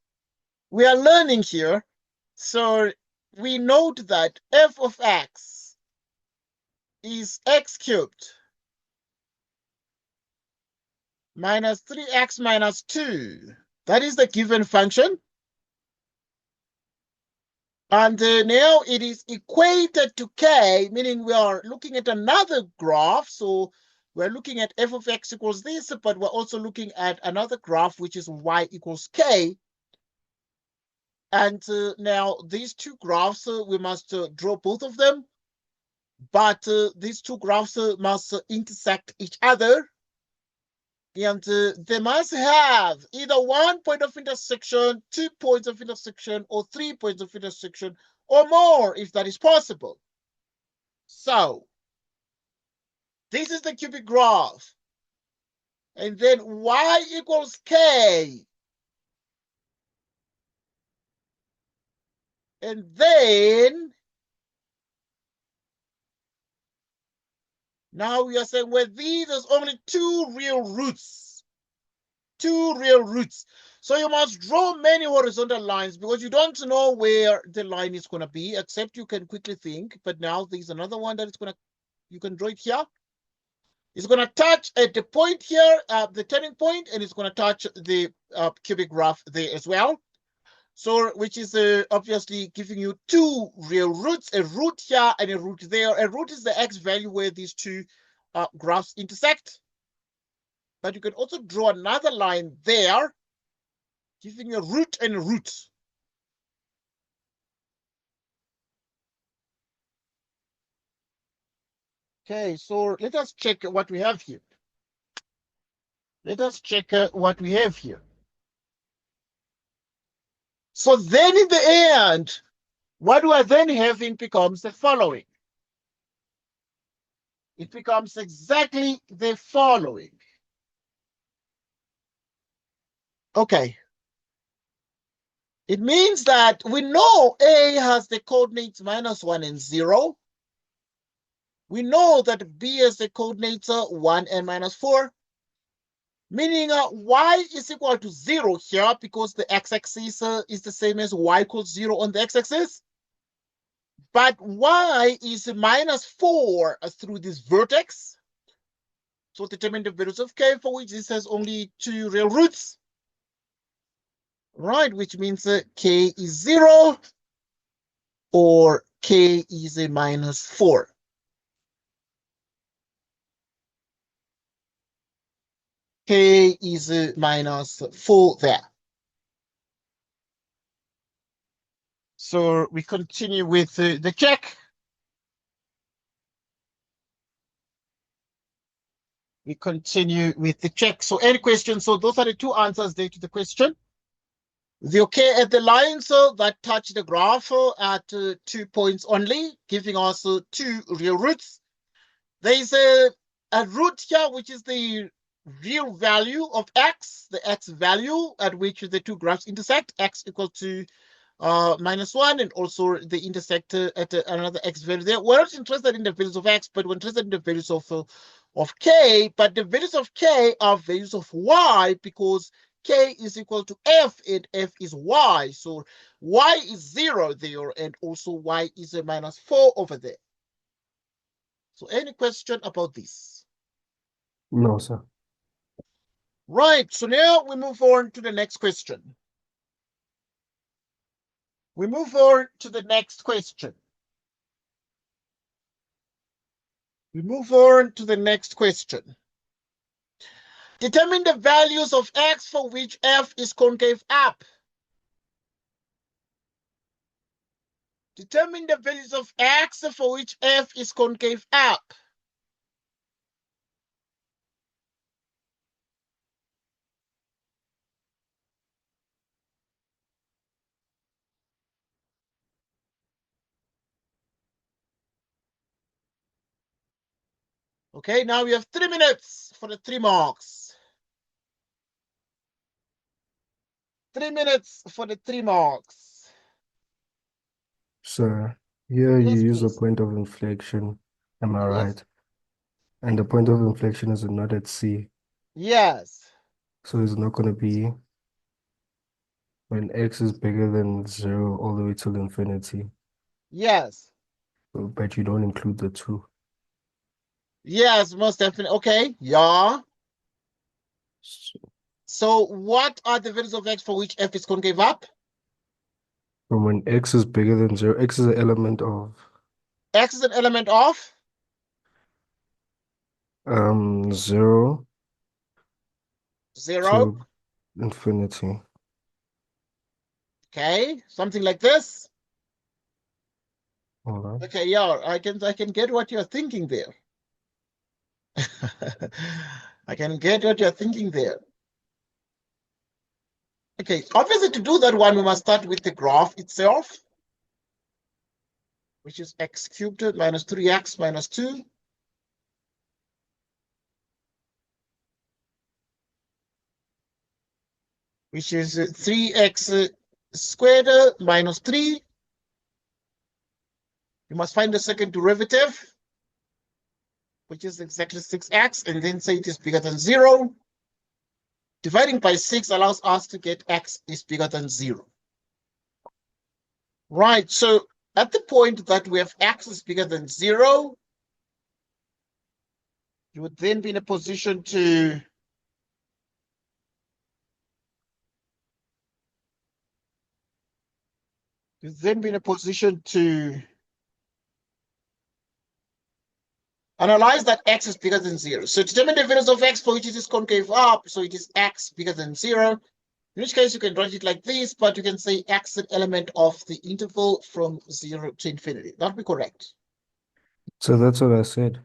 We are learning here. So we note that f of x is x cubed minus 3x minus 2. That is the given function. And now it is equated to k, meaning we are looking at another graph. So we're looking at f of x equals this, but we're also looking at another graph, which is y equals k. And now these two graphs, we must draw both of them. But these two graphs must intersect each other. And they must have either 1 point of intersection, 2 points of intersection, or 3 points of intersection, or more, if that is possible. So, this is the cubic graph. And then y equals k. And then, now we are saying, well, there's only two real roots. Two real roots. So you must draw many horizontal lines because you don't know where the line is going to be, except you can quickly think. But now there's another one that is going to, you can draw it here. It's going to touch at the point here, the turning point, and it's going to touch the cubic graph there as well. So, which is obviously giving you two real roots, a root here and a root there. A root is the x value where these two graphs intersect. But you can also draw another line there, giving you a root and a root. Okay, so let us check what we have here. Let us check what we have here. So then in the end, what we are then having becomes the following. It becomes exactly the following. Okay. It means that we know A has the coordinates -1 and 0. We know that B has the coordinates 1 and -4. Meaning y is equal to 0 here because the x-axis is the same as y equals 0 on the x-axis. But y is -4 through this vertex. So determine the values of k, for which this has only 2 real roots. Right, which means k is 0 or k is a -4. K is a -4 there. So we continue with the check. We continue with the check. So any questions? So those are the two answers there to the question. The okay at the lines that touch the graph at 2 points only, giving us 2 real roots. There is a root here, which is the real value of x, the x value at which the two graphs intersect, x equal to -1, and also the intersect at another x value there. We're not interested in the values of x, but we're interested in the values of k. But the values of k are values of y because k is equal to f and f is y. So y is 0 there, and also y is a -4 over there. So any question about this? No, sir. Right, so now we move on to the next question. We move on to the next question. We move on to the next question. Determine the values of x for which f is concave up. Determine the values of x for which f is concave up. Okay, now we have 3 minutes for the 3 marks. 3 minutes for the 3 marks. Sir, here you Yes, use a please. point of inflection. Am I Yes. right? And the point of inflection is not at C. Yes. So it's not going to be when x is bigger than 0 all the way till infinity. Yes. But you don't include the 2. Yes, most definitely. Okay, yeah. So what are the values of x for which f is concave up? From when x is bigger than 0, x is an element of X is an element of 0 0. to infinity. Okay, something like this. Hold on. Okay, yeah, I can get what you're thinking there. I can get what you're thinking there. Okay, obviously to do that one, we must start with the graph itself, which is x cubed minus 3x minus 2. Which is 3x squared minus 3. You must find the second derivative, which is exactly 6x, and then say it is bigger than 0. Dividing by 6 allows us to get x is bigger than 0. Right, so at the point that we have x is bigger than 0, you would then be in a position to analyze that x is bigger than 0. So determine the values of x for which it is concave up, so it is x bigger than 0. In which case you can write it like this, but you can say x is an element of the interval from 0 to infinity. That would be correct. So that's what I said.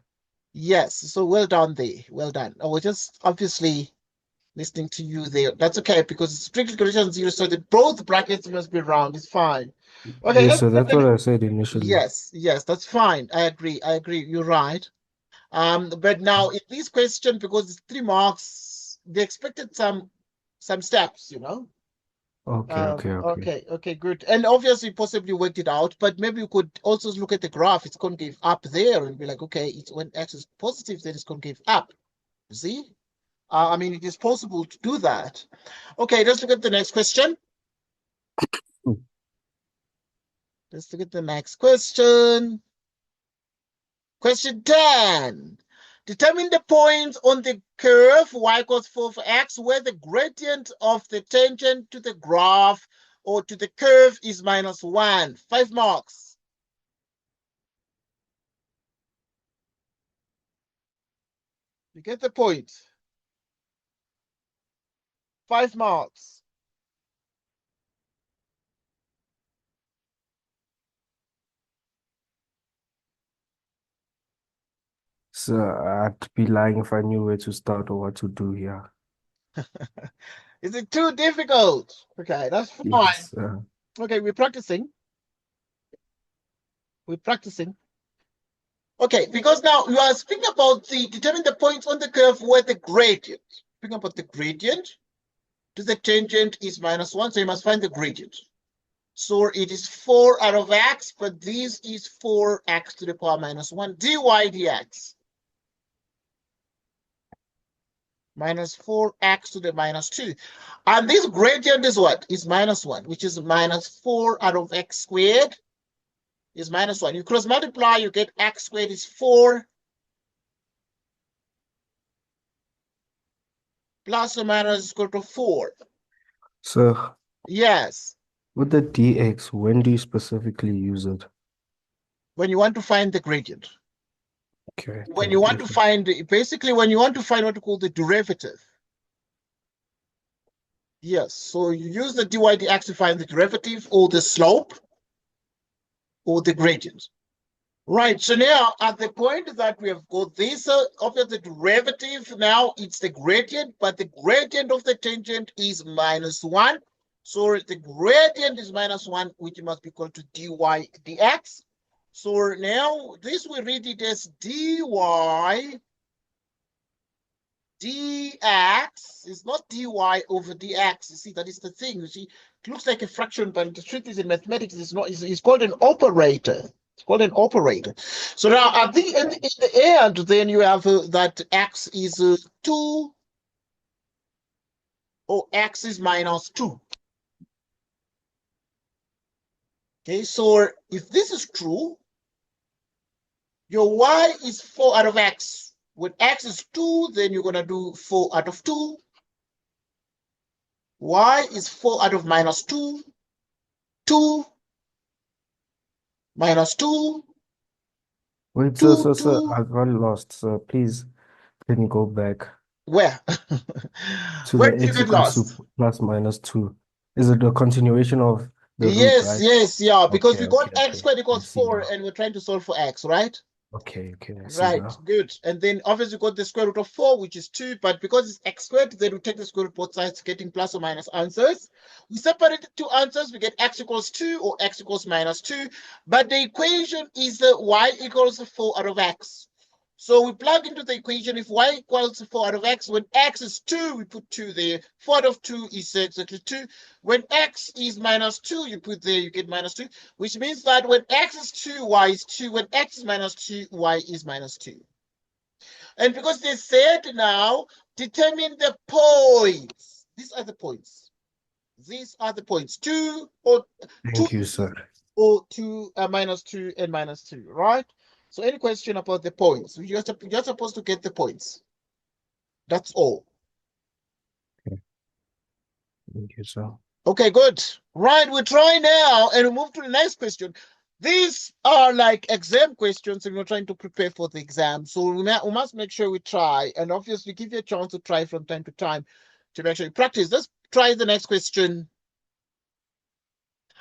Yes, so well done there. Well done. I was just obviously listening to you there. That's okay because it's strictly condition zero, so that both brackets must be round. It's fine. Okay, Yes, let's sir. look at That's what I said initially. yes, that's fine. I agree. I agree. You're right. But now in this question, because it's 3 marks, they expected some steps, you know. Okay. Okay, good. And obviously, possibly worked it out, but maybe you could also look at the graph. It's concave up there and be like, okay, it's when x is positive, then it's concave up. You see? I mean, it is possible to do that. Okay, let's look at the next question. Hmm. Let's look at the next question. Question 10. Determine the points on the curve y equals 4 for x where the gradient of the tangent to the graph or to the curve is -1. 5 marks. You get the point. 5 marks. So I'd be lying if I knew where to start or what to do here. Is it too difficult? Okay, that's fine. Yes. Okay, we're practicing. We're practicing. Okay, because now you are speaking about determine the points on the curve where the gradient. Speaking about the gradient to the tangent is -1, so you must find the gradient. So it is 4 out of x, but this is 4x to the power -1 dy dx. -4x to the -2. And this gradient is what? Is -1, which is -4 out of x squared is -1. You cross multiply, you get x squared is 4 plus or minus equal to 4. So Yes. with the dx, when do you specifically use it? When you want to find the gradient. Okay, When you want to find, basically when you want to find what we call the derivative. Yes, so you use the dy dx to find the derivative or the slope or the gradient. Right, so now at the point that we have got this, obviously the derivative, now it's the gradient, but the gradient of the tangent is -1. So the gradient is -1, which must be equal to dy dx. So now this we read it as dy dx is not dy over dx. You see, that is the thing. You see, it looks like a fraction, but the truth is in mathematics, it's not. It's called an operator. It's called an operator. So now at the end, in the end, then you have that x is 2 or x is -2. Okay, so if this is true, your y is 4 out of x. When x is 2, then you're going to do 4 out of 2. Y is 4 out of -2. 2 -2. Wait, 2, sir, 2. I got lost. So please, can you go back Where? to Where the did you x get equals lost? to +/-2? Is it a continuation of the root, Yes, right? yes, yeah, because we got x Okay. squared I equals see 4 now. and we're trying to solve for x, right? Okay, I see Right, now. good. And then obviously got the square root of 4, which is 2, but because it's x squared, then we take the square root both sides, getting plus or minus answers. We separate the two answers, we get x equals 2 or x equals -2, but the equation is y equals 4 out of x. So we plug into the equation, if y equals 4 out of x, when x is 2, we put 2 there. 4 out of 2 is exactly 2. When x is -2, you put there, you get -2, which means that when x is 2, y is 2. When x is -2, y is -2. And because they said now, determine the points. These are the points. These are the points. 2 or 2 Thank you, sir. or 2 -2 and -2, right? So any question about the points? You're supposed to get the points. That's all. Okay. Thank you, sir. Okay, good. Right, we try now and we move to the next question. These are like exam questions, and we're trying to prepare for the exam. So we must make sure we try, and obviously give you a chance to try from time to time to make sure you practice. Let's try the next question.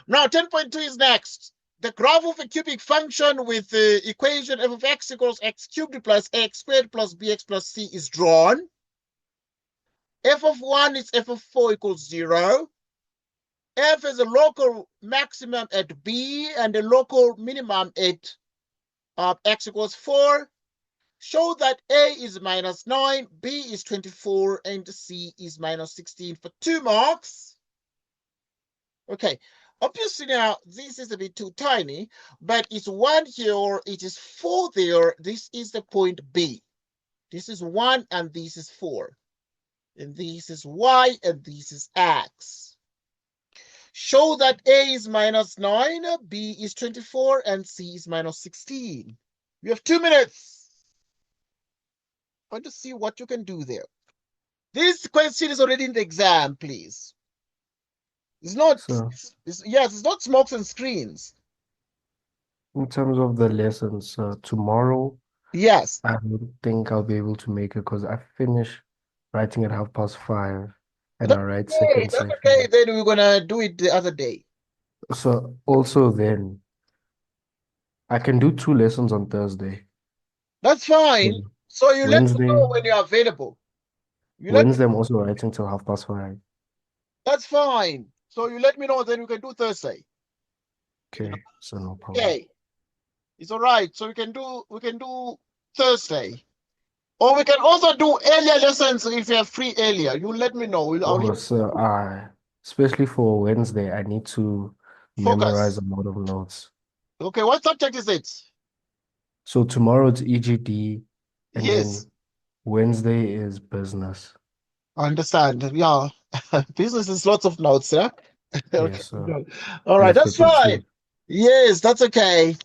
Now, 10.2 is next. the graph of a cubic function with the equation f of x equals x cubed plus x squared plus bx plus c is drawn. F of 1 is f of 4 equals 0. F is a local maximum at b and a local minimum at x equals 4. Show that A is minus 9, B is 24, and C is minus 16 for 2 marks. Okay, obviously now this is a bit too tiny, but it's 1 here, it is 4 there. This is the point B. This is 1 and this is 4. And this is Y and this is X. Show that A is minus 9, B is 24, and C is minus 16. You have 2 minutes. I want to see what you can do there. This question is already in the exam, please. It's not, So yes, it's not smokes and screens. in terms of the lessons, tomorrow, Yes, I don't think I'll be able to make it because I finish writing at 5:30 and I that's write okay. second That's okay. session. Then we're gonna do it the other day. So also then I can do 2 lessons on Thursday. That's fine. 'Cause So you let me Wednesday, know when you're available. You let me, Wednesday I'm also writing till 5:30. that's fine. So you let me know, then we can do Thursday. You know, Okay, so no problem. okay. It's all right. So we can do Thursday. Or we can also do earlier lessons if you're free earlier. You let me know. I'll Oh, so especially for Wednesday, I need to memorize focus. a lot of notes. Okay, what subject is it? So tomorrow it's EGD, and Yes, then Wednesday is business. I understand. Yeah. Business is lots of notes, yeah? Okay. Yes, so All I right, have that's paper fine. two. Yes, that's okay.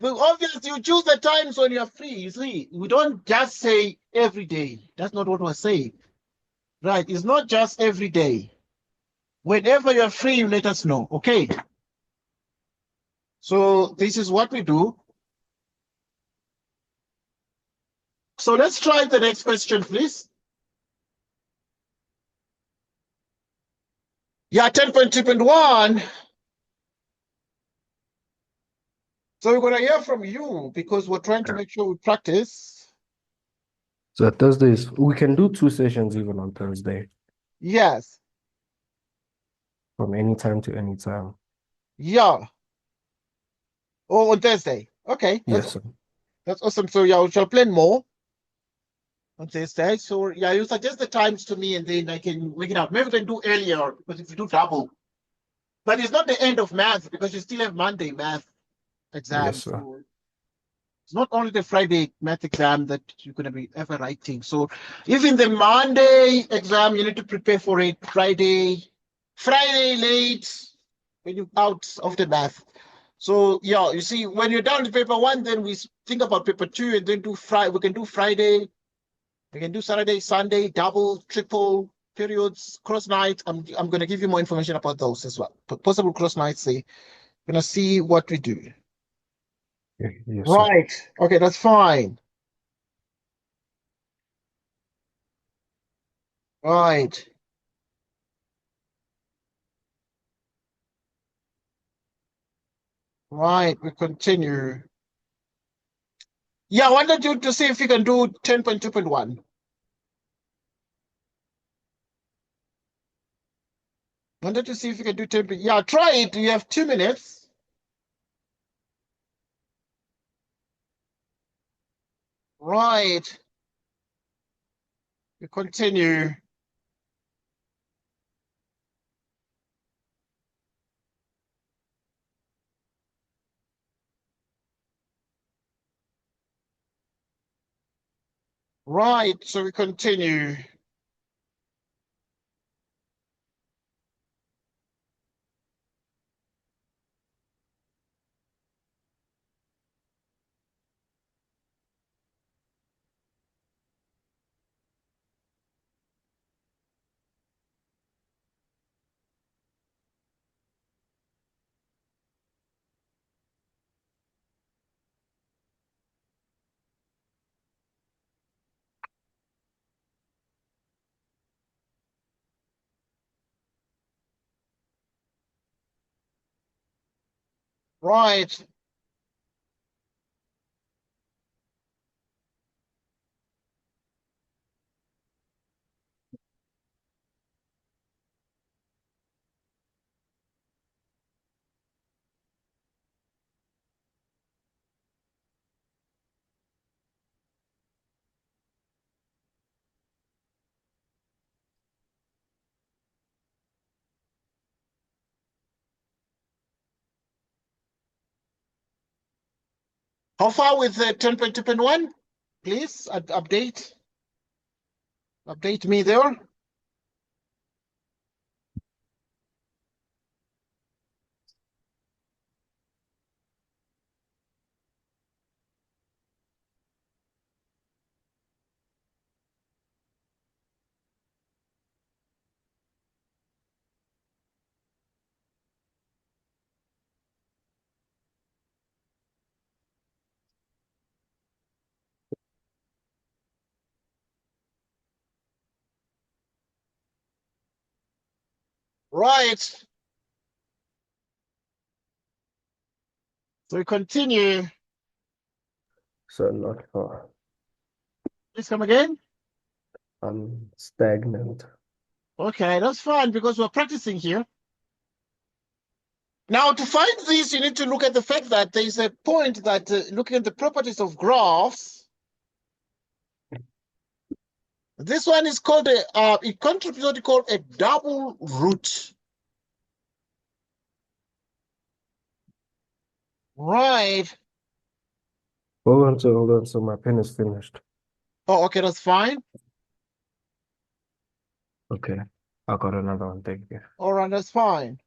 But obviously, you choose the times when you're free. You see, we don't just say every day. That's not what we're saying. Right? It's not just every day. Whenever you're free, you let us know. Okay. So this is what we do. So let's try the next question, please. Yeah, 10.2.1. So we're going to hear from you because we're trying to make sure we practice. So Thursdays, we can do 2 sessions even on Thursday, Yes. from any time to any time. Yeah. Oh, on Thursday. Okay, Yes, sir. that's awesome. So yeah, we shall plan more on Thursday. So yeah, you suggest the times to me and then I can work it out. Maybe we can do earlier because if you do double. But it's not the end of math because you still have Monday math Yes, exam. sir. So it's not only the Friday math exam that you're going to be ever writing. So even the Monday exam, you need to prepare for it. Friday late when you're out of the math. So yeah, you see, when you're down to paper 1, then we think about paper 2 and then do Friday. We can do Friday, we can do Saturday, Sunday, double, triple, periods, cross nights. I'm gonna give you more information about those as well. But possible cross nights, say, gonna see what we do. Yes, sir. Right. Okay, that's fine. Right. Right. We continue. Yeah, I wanted you to see if you can do 10.2.1. Wanted to see if you can do 10. Yeah, try it. You have 2 minutes. Right. We continue. Right. So we continue. Right. How far with 10.2.1? Please update. Update me there. Right. So we continue. So not far. Please come again. I'm stagnant. Okay, that's fine because we're practicing here. Now, to find this, you need to look at the fact that there is a point that looking at the properties of graphs, this one is called it contributes what you call a double root. Right. Hold on, so my pen is finished. Oh, okay, that's fine. Okay, I got another one, thank you. All right, that's fine.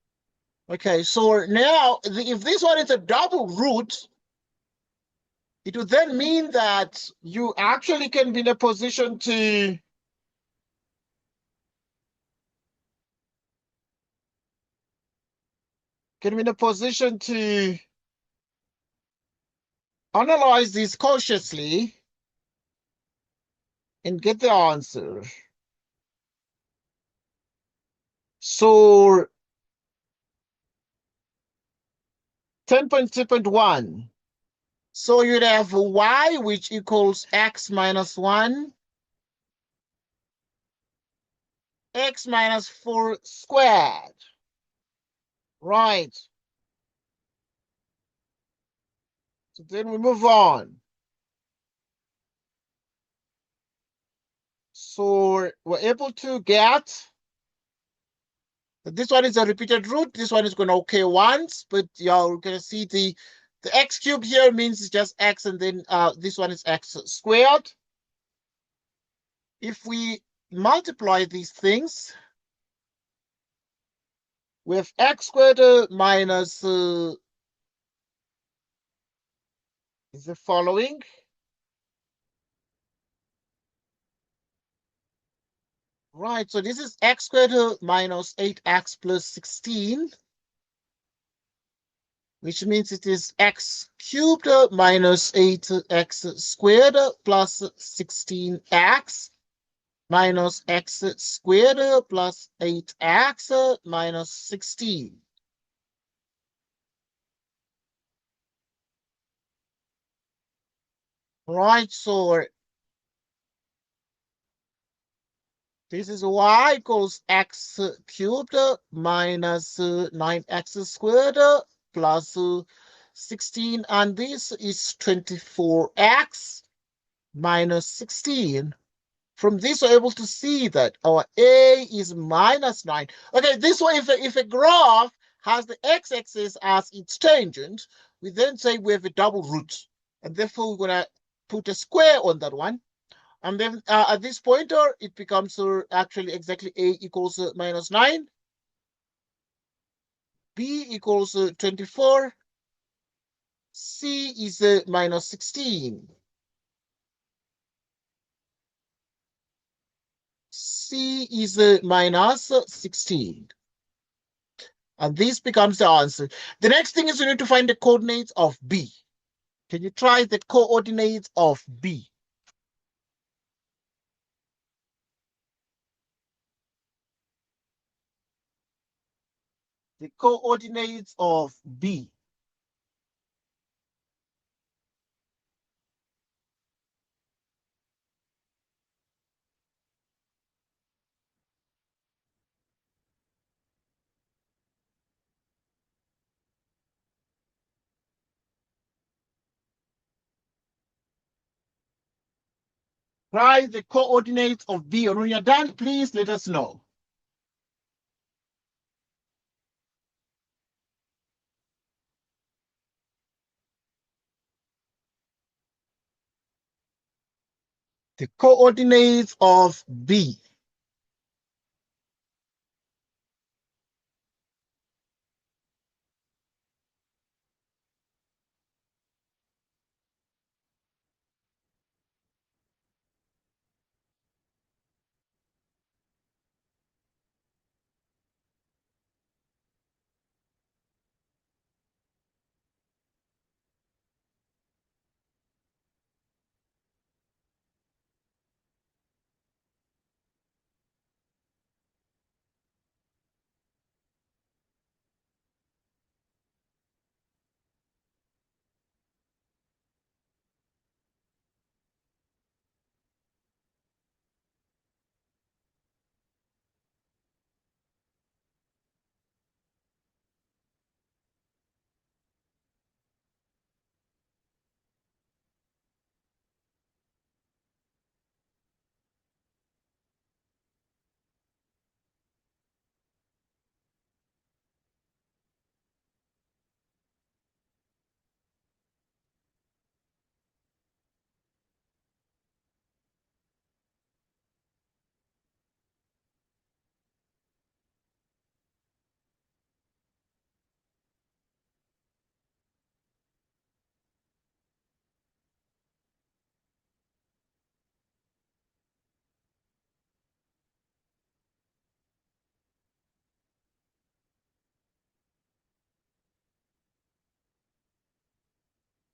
Okay, so now if this one is a double root, it would then mean that you actually can be in a position to analyze this cautiously and get the answer. So 10.2.1. So you'd have y, which equals x minus 1, x minus 4 squared. Right. So then we move on. So we're able to get that this one is a repeated root. This one is going to occur once, but you're going to see the x cubed here means it's just x, and then this one is x squared. If we multiply these things, we have x squared minus is the following. Right, so this is x squared minus 8x plus 16, which means it is x cubed minus 8x squared plus 16x minus x squared plus 8x minus 16. Right, so this is y equals x cubed minus 9x squared plus 16, and this is 24x minus 16. From this, we're able to see that our a is minus 9. Okay, this way, if a graph has the x-axis as its tangent, we then say we have a double root, and therefore we're going to put a square on that one. And then at this pointer, it becomes actually exactly a equals minus 9, b equals 24, c is minus 16. C is minus 16. And this becomes the answer. The next thing is you need to find the coordinates of B. Can you try the coordinates of B? The coordinates of B. Write the coordinates of B. And when you're done, please let us know. The coordinates of B.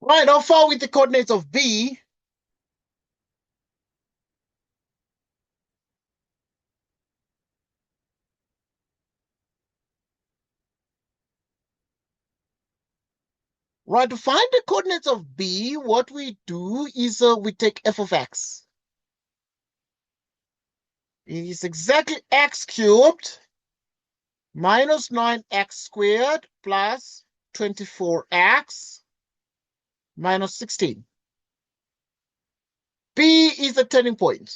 Right, how far with the coordinates of B? Right, to find the coordinates of B, what we do is we take f of x. It is exactly x cubed minus 9x squared plus 24x minus 16. B is the turning point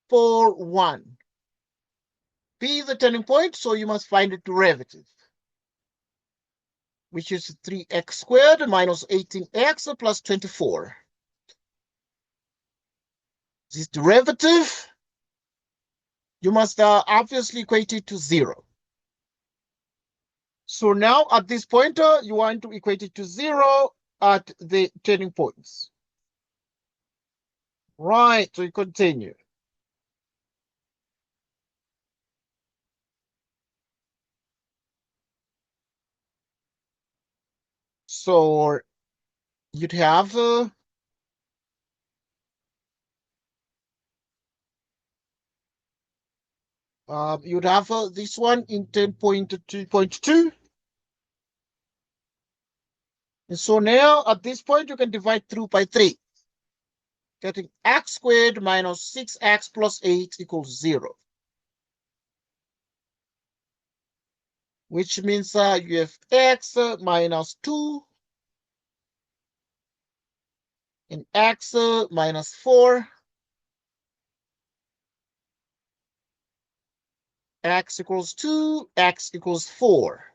for 1. B is the turning point, so you must find the derivative, which is 3x squared minus 18x plus 24. This derivative, you must obviously equate it to 0. So now at this point, you want to equate it to 0 at the turning points. Right, so we continue. So you'd have this one in 10.2.2. And so now at this point, you can divide through by 3, getting x squared minus 6x plus 8 equals 0. Which means you have x minus 2 and x minus 4. X equals 2, x equals 4.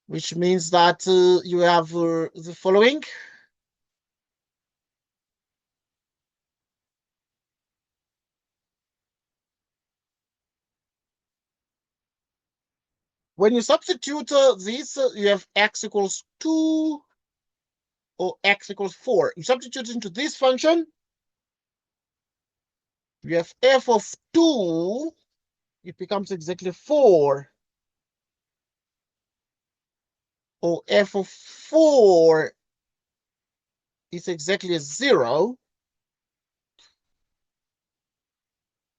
Which means that you have the following. When you substitute this, you have x equals 2 or x equals 4. You substitute into this function, you have f of 2, it becomes exactly 4. Or f of 4 is exactly 0.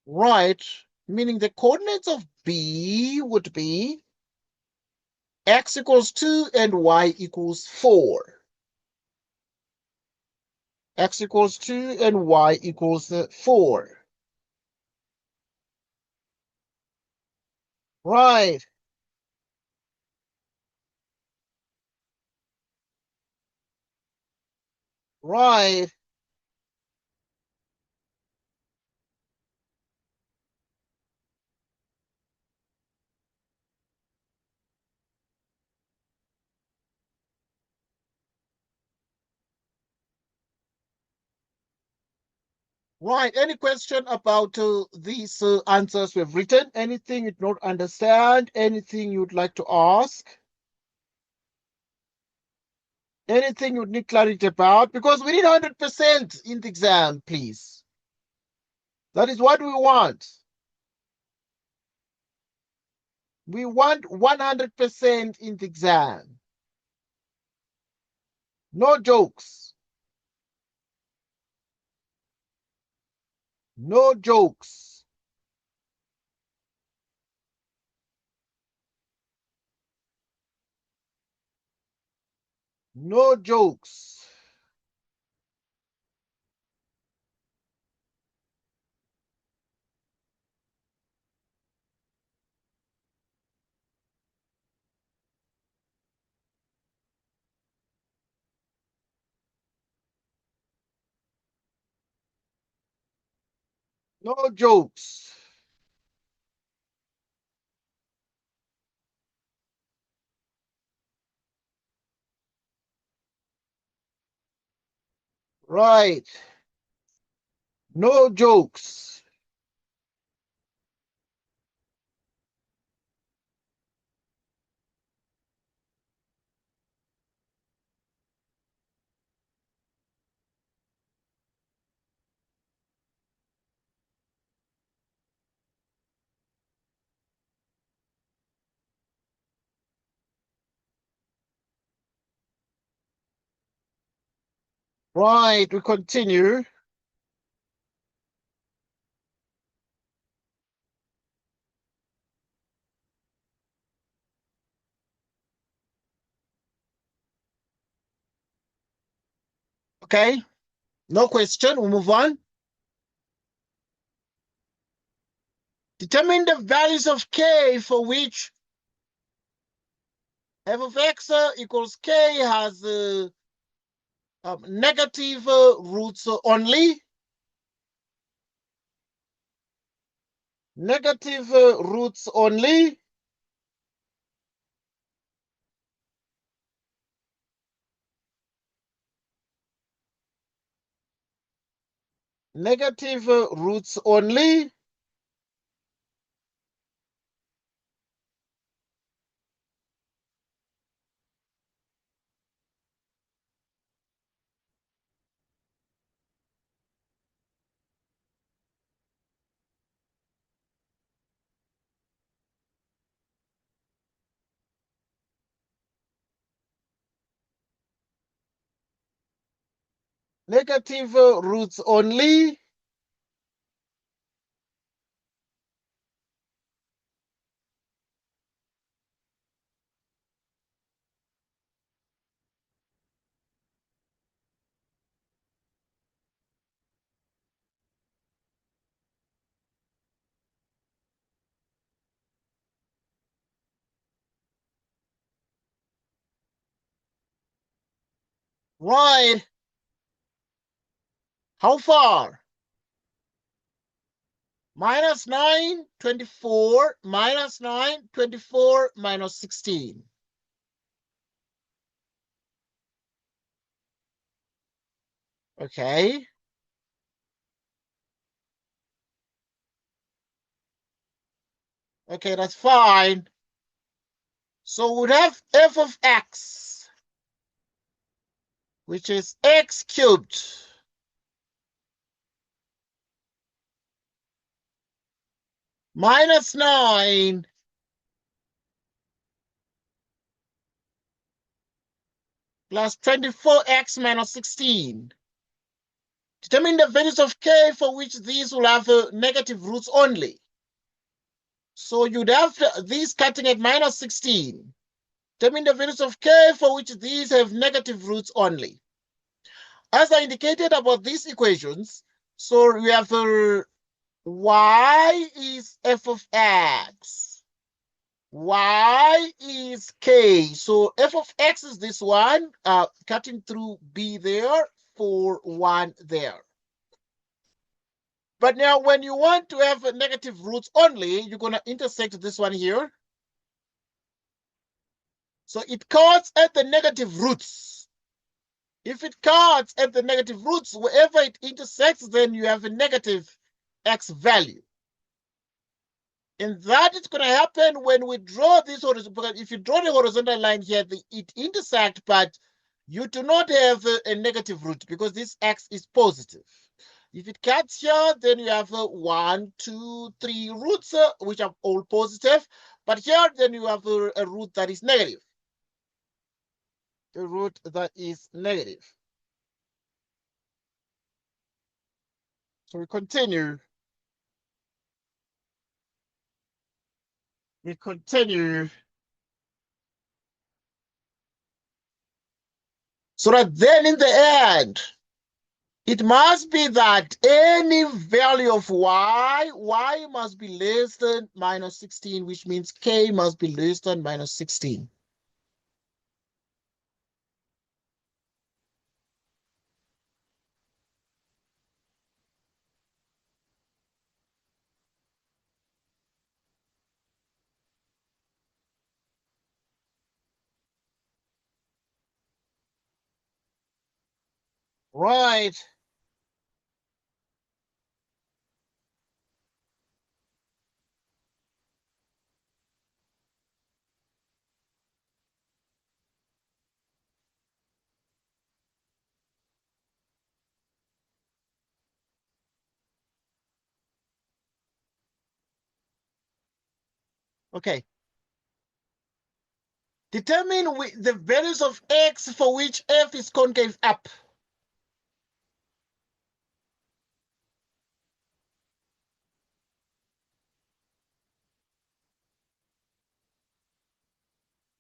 Right, meaning the coordinates of B would be x equals 2 and y equals 4. X equals 2 and y equals 4. Right. Right. Right. Any question about these answers we've written? Anything you don't understand? Anything you'd like to ask? Anything you need clarity about? Because we need 100% in the exam, please. That is what we want. We want 100% in the exam. No jokes. No jokes. No jokes. No jokes. Right. No jokes. Right. We continue. Okay. No question. We'll move on. Determine the values of k for which f of x equals k has negative roots only. Negative roots only. Negative roots only. Negative roots only. Right. How far? Minus 9, 24, minus 9, 24, minus 16. Okay. Okay, that's fine. So we'd have f of x, which is x cubed minus 9 plus 24x minus 16. Determine the values of k for which these will have negative roots only. So you'd have these cutting at minus 16. Determine the values of k for which these have negative roots only. As I indicated about these equations, so we have y is f of x. Y is k. So f of x is this one, cutting through b there, for 1 there. But now when you want to have negative roots only, you're going to intersect this one here. So it cuts at the negative roots. If it cuts at the negative roots, wherever it intersects, then you have a negative x value. And that is going to happen when we draw this horizontal. Because if you draw the horizontal line here, it intersects, but you do not have a negative root because this x is positive. If it cuts here, then you have 1, 2, 3 roots, which are all positive. But here, then you have a root that is negative. A root that is negative. So we continue. We continue. So that then in the end, it must be that any value of y must be less than minus 16, which means k must be less than minus 16. Right. Okay. Determine the values of x for which f is concave up.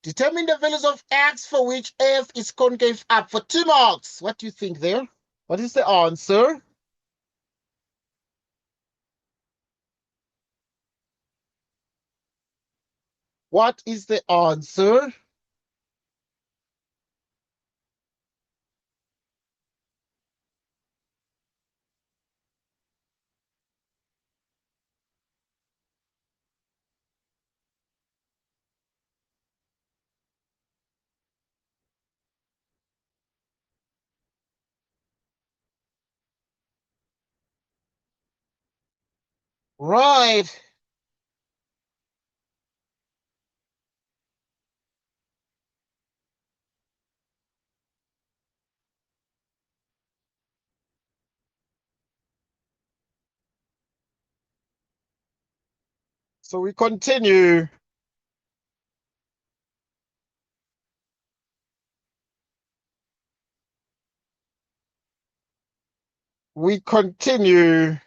Determine the values of x for which f is concave up for 2 marks. What do you think there? What is the answer? What is the answer? Right. So we continue. We continue.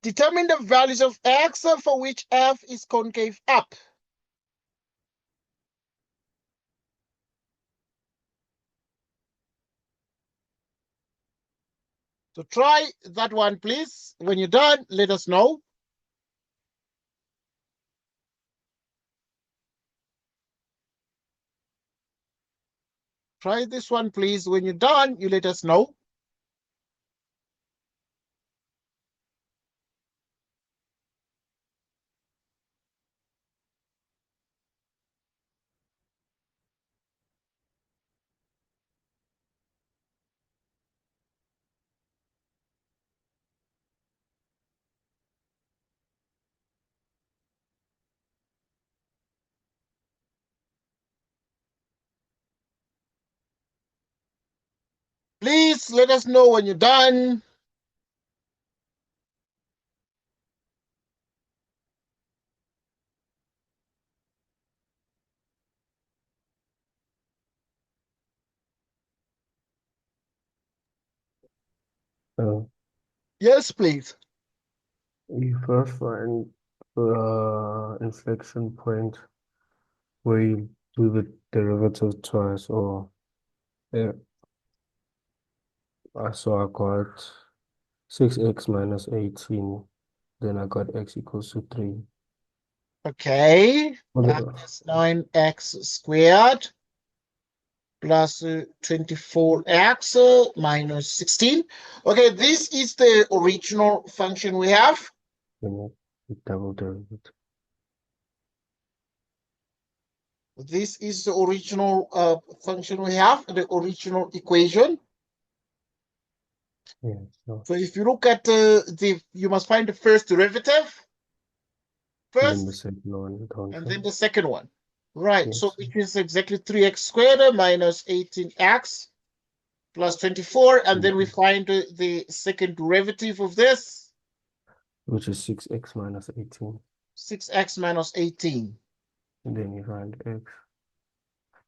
Determine the values of x for which f is concave up. So try that one, please. When you're done, let us know. Try this one, please. When you're done, you let us know. Please let us know when you're done. So Yes, please. you first find the inflection point where you do the derivative twice, or yeah, so I got 6x minus 18, then I got x equals to 3. Okay, Well, minus 9x squared plus 24x minus 16. Okay, this is the original function we have. then you double derivative. This is the original function we have, the original equation. Yeah, so So if you look at you must find the first derivative then the first, second one, don't and then you? the second one. Right, so Yes, which is exactly 3x squared minus 18x plus 24, and then we mhm, find the second derivative of this, which is 6x minus 18. 6x minus 18. And then you find x.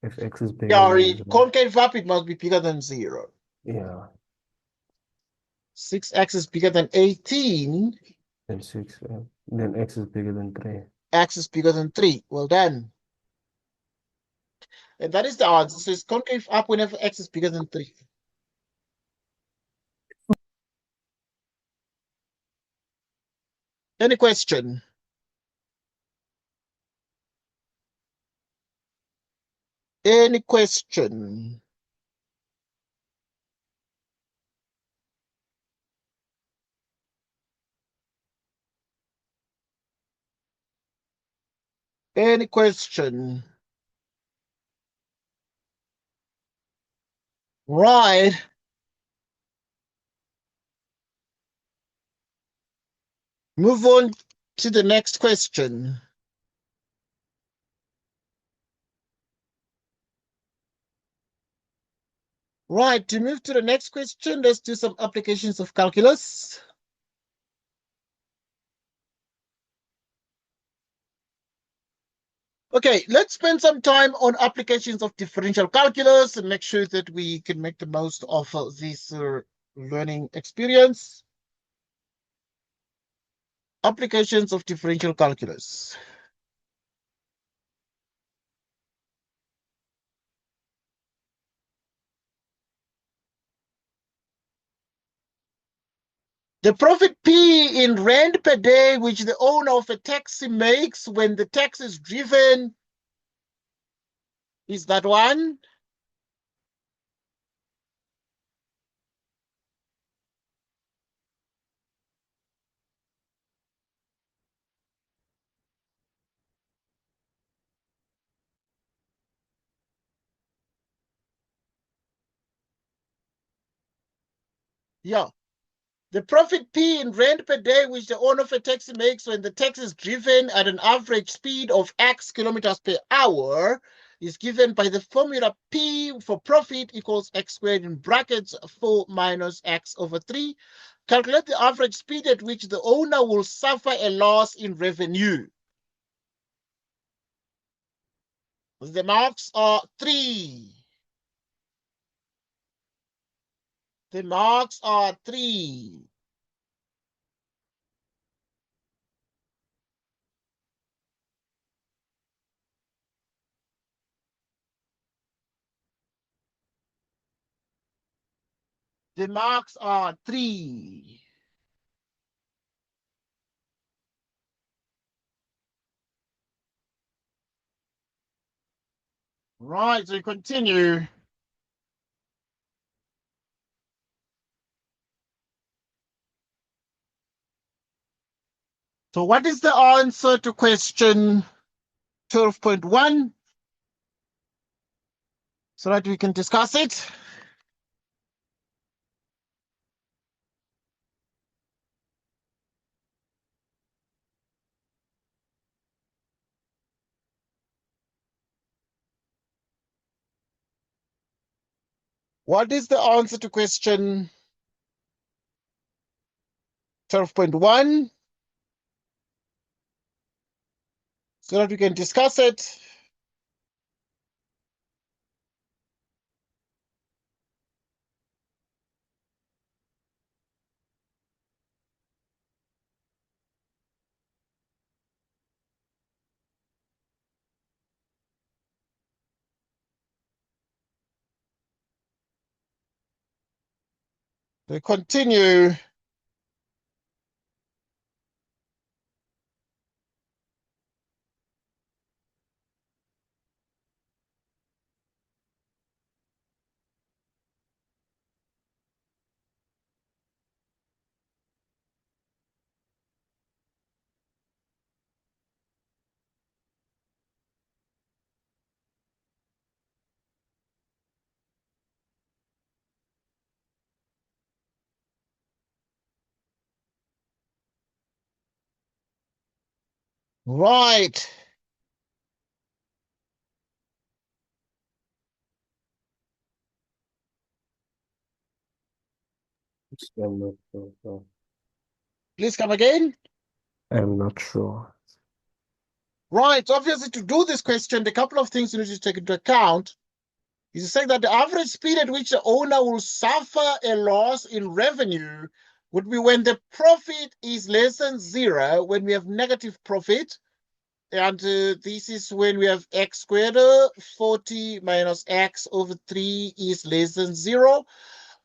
If x is bigger Yeah, than 0, concave up, it must be bigger than 0. yeah, 6x is bigger than 18, then 6, then x is bigger than 3. x is bigger than 3. Well done. And that is the answer. So it's concave up whenever x is bigger than 3. Any question? Any question? Any question? Right. Move on to the next question. Right, to move to the next question, let's do some applications of calculus. Okay, let's spend some time on applications of differential calculus and make sure that we can make the most of this learning experience. Applications of differential calculus. The profit P in rand per day, which the owner of a taxi makes when the taxi is driven, is that one? Yeah. The profit P in rand per day, which the owner of a taxi makes when the taxi is driven at an average speed of X kilometers per hour, is given by the formula P for profit equals X squared in brackets 4 minus X over 3. Calculate the average speed at which the owner will suffer a loss in revenue. The marks are 3. The marks are 3. The marks are 3. Right, so we continue. So what is the answer to question 12.1? So that we can discuss it. What is the answer to question 12.1? So that we can discuss it. We continue. Right. I'm not sure. Please come again. I'm not sure. Right. Obviously, to do this question, the couple of things you need to take into account is saying that the average speed at which the owner will suffer a loss in revenue would be when the profit is less than zero, when we have negative profit. And this is when we have x squared, 40 minus x over 3 is less than zero.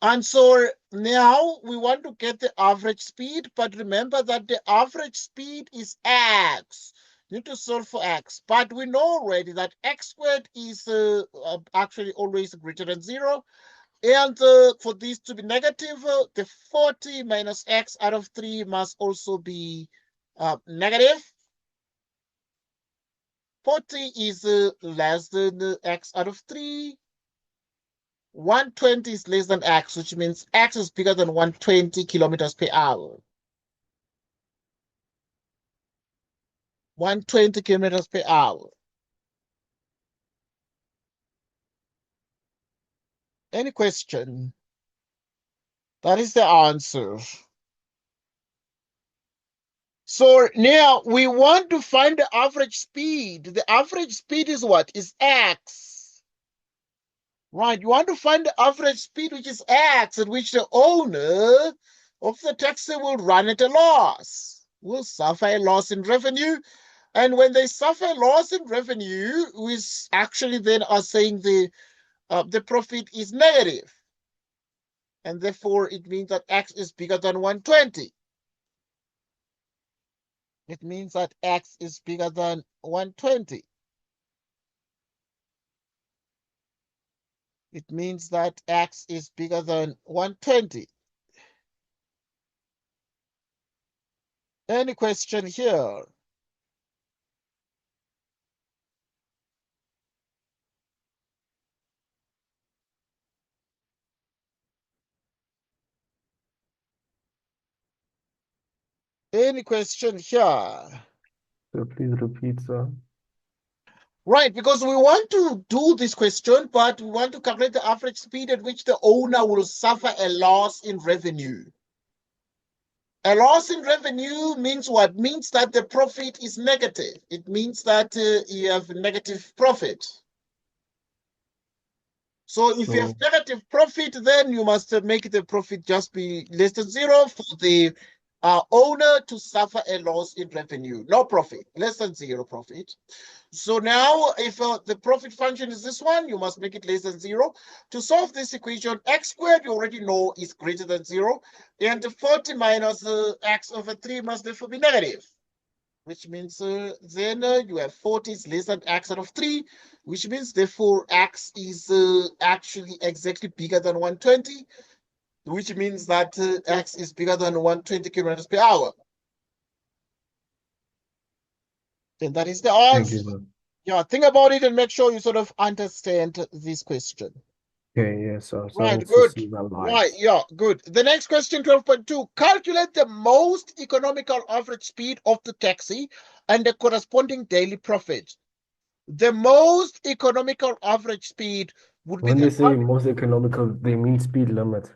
And so now we want to get the average speed, but remember that the average speed is x. You need to solve for x, but we know already that x squared is actually always greater than zero. And for this to be negative, the 40 minus x out of 3 must also be negative. 40 is less than x out of 3. 120 is less than x, which means x is bigger than 120 kilometers per hour. 120 kilometers per hour. Any question? That is the answer. So now we want to find the average speed. The average speed is what? Is x. Right, you want to find the average speed, which is x, at which the owner of the taxi will run at a loss, will suffer a loss in revenue. And when they suffer loss in revenue, we actually then are saying the profit is negative. And therefore, it means that x is bigger than 120. It means that x is bigger than 120. It means that x is bigger than 120. Any question here? Any question here? So please repeat, sir. Right, because we want to do this question, but we want to calculate the average speed at which the owner will suffer a loss in revenue. A loss in revenue means what? Means that the profit is negative. It means that you have negative profit. So if you have negative profit, then you must make the profit just be less than zero for the owner to suffer a loss in revenue. No profit, less than zero profit. So now if the profit function is this one, you must make it less than zero. To solve this equation, x squared you already know is greater than zero. And 40 minus x over 3 must therefore be negative. Which means then you have 40 is less than x out of 3, which means therefore x is actually exactly bigger than 120, which means that x is bigger than 120 kilometers per hour. Then that is the answer. Thank you, Yeah, think about it and make sure you sort of understand this question. okay, yes, I'm starting Right, to good. see the light. Right, yeah, good. The next question, 12.2. Calculate the most economical average speed of the taxi and the corresponding daily profit. The most economical average speed would be When the they say most economical, they mean speed limit.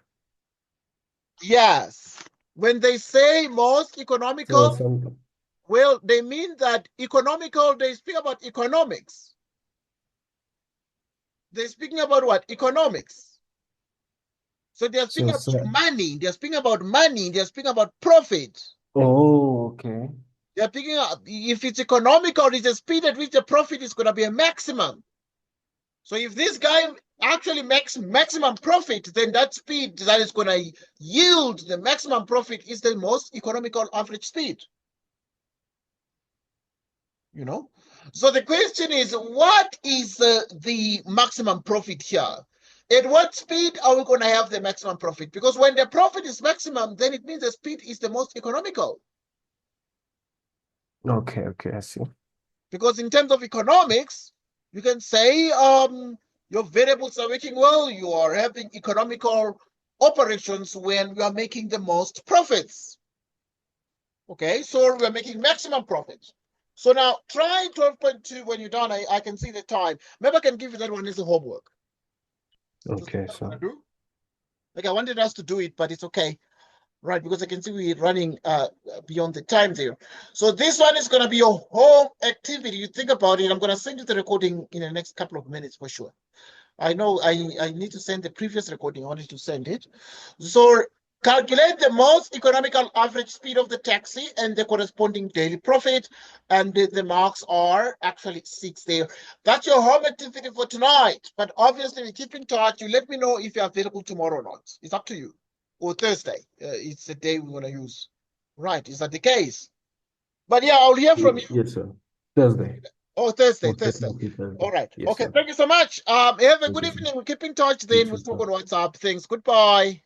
yes. When they say most So economical, some, well, they mean that economical, they speak about economics. They're speaking about what? Economics. So they're speaking about money. They're speaking about money. They're speaking about profit. oh, okay. They're speaking if it's economical, it's a speed at which the profit is going to be a maximum. So if this guy actually makes maximum profit, then that speed that is going to yield the maximum profit is the most economical average speed. You know, so the question is, what is the maximum profit here? At what speed are we going to have the maximum profit? Because when the profit is maximum, then it means the speed is the most economical. Okay, I see. Because in terms of economics, you can say your variables are working well, you are having economical operations when you are making the most profits. Okay, so we're making maximum profits. So now try 12.2 when you're done. I can see the time. Maybe I can give you that one as a homework. Okay, so like I wanted us to do it, but it's okay. Right, because I can see we're running beyond the time there. So this one is going to be your home activity. You think about it. I'm going to send you the recording in the next couple of minutes for sure. I know I need to send the previous recording. I wanted to send it. So calculate the most economical average speed of the taxi and the corresponding daily profit. And the marks are actually 6 there. That's your home activity for tonight. But obviously, we keep in touch. You let me know if you're available tomorrow or not. It's up to you. Or Thursday. It's the day we want to use. Right. Is that the case? But yeah, I'll hear from you. yes, sir. Thursday. Oh, Thursday. Most definitely Thursday. All right. Yes, Okay. sir. Thank you so much. Have a Thank good you, sir. evening. We'll keep in touch You then. too, We'll talk sir. on WhatsApp. Thanks. Goodbye.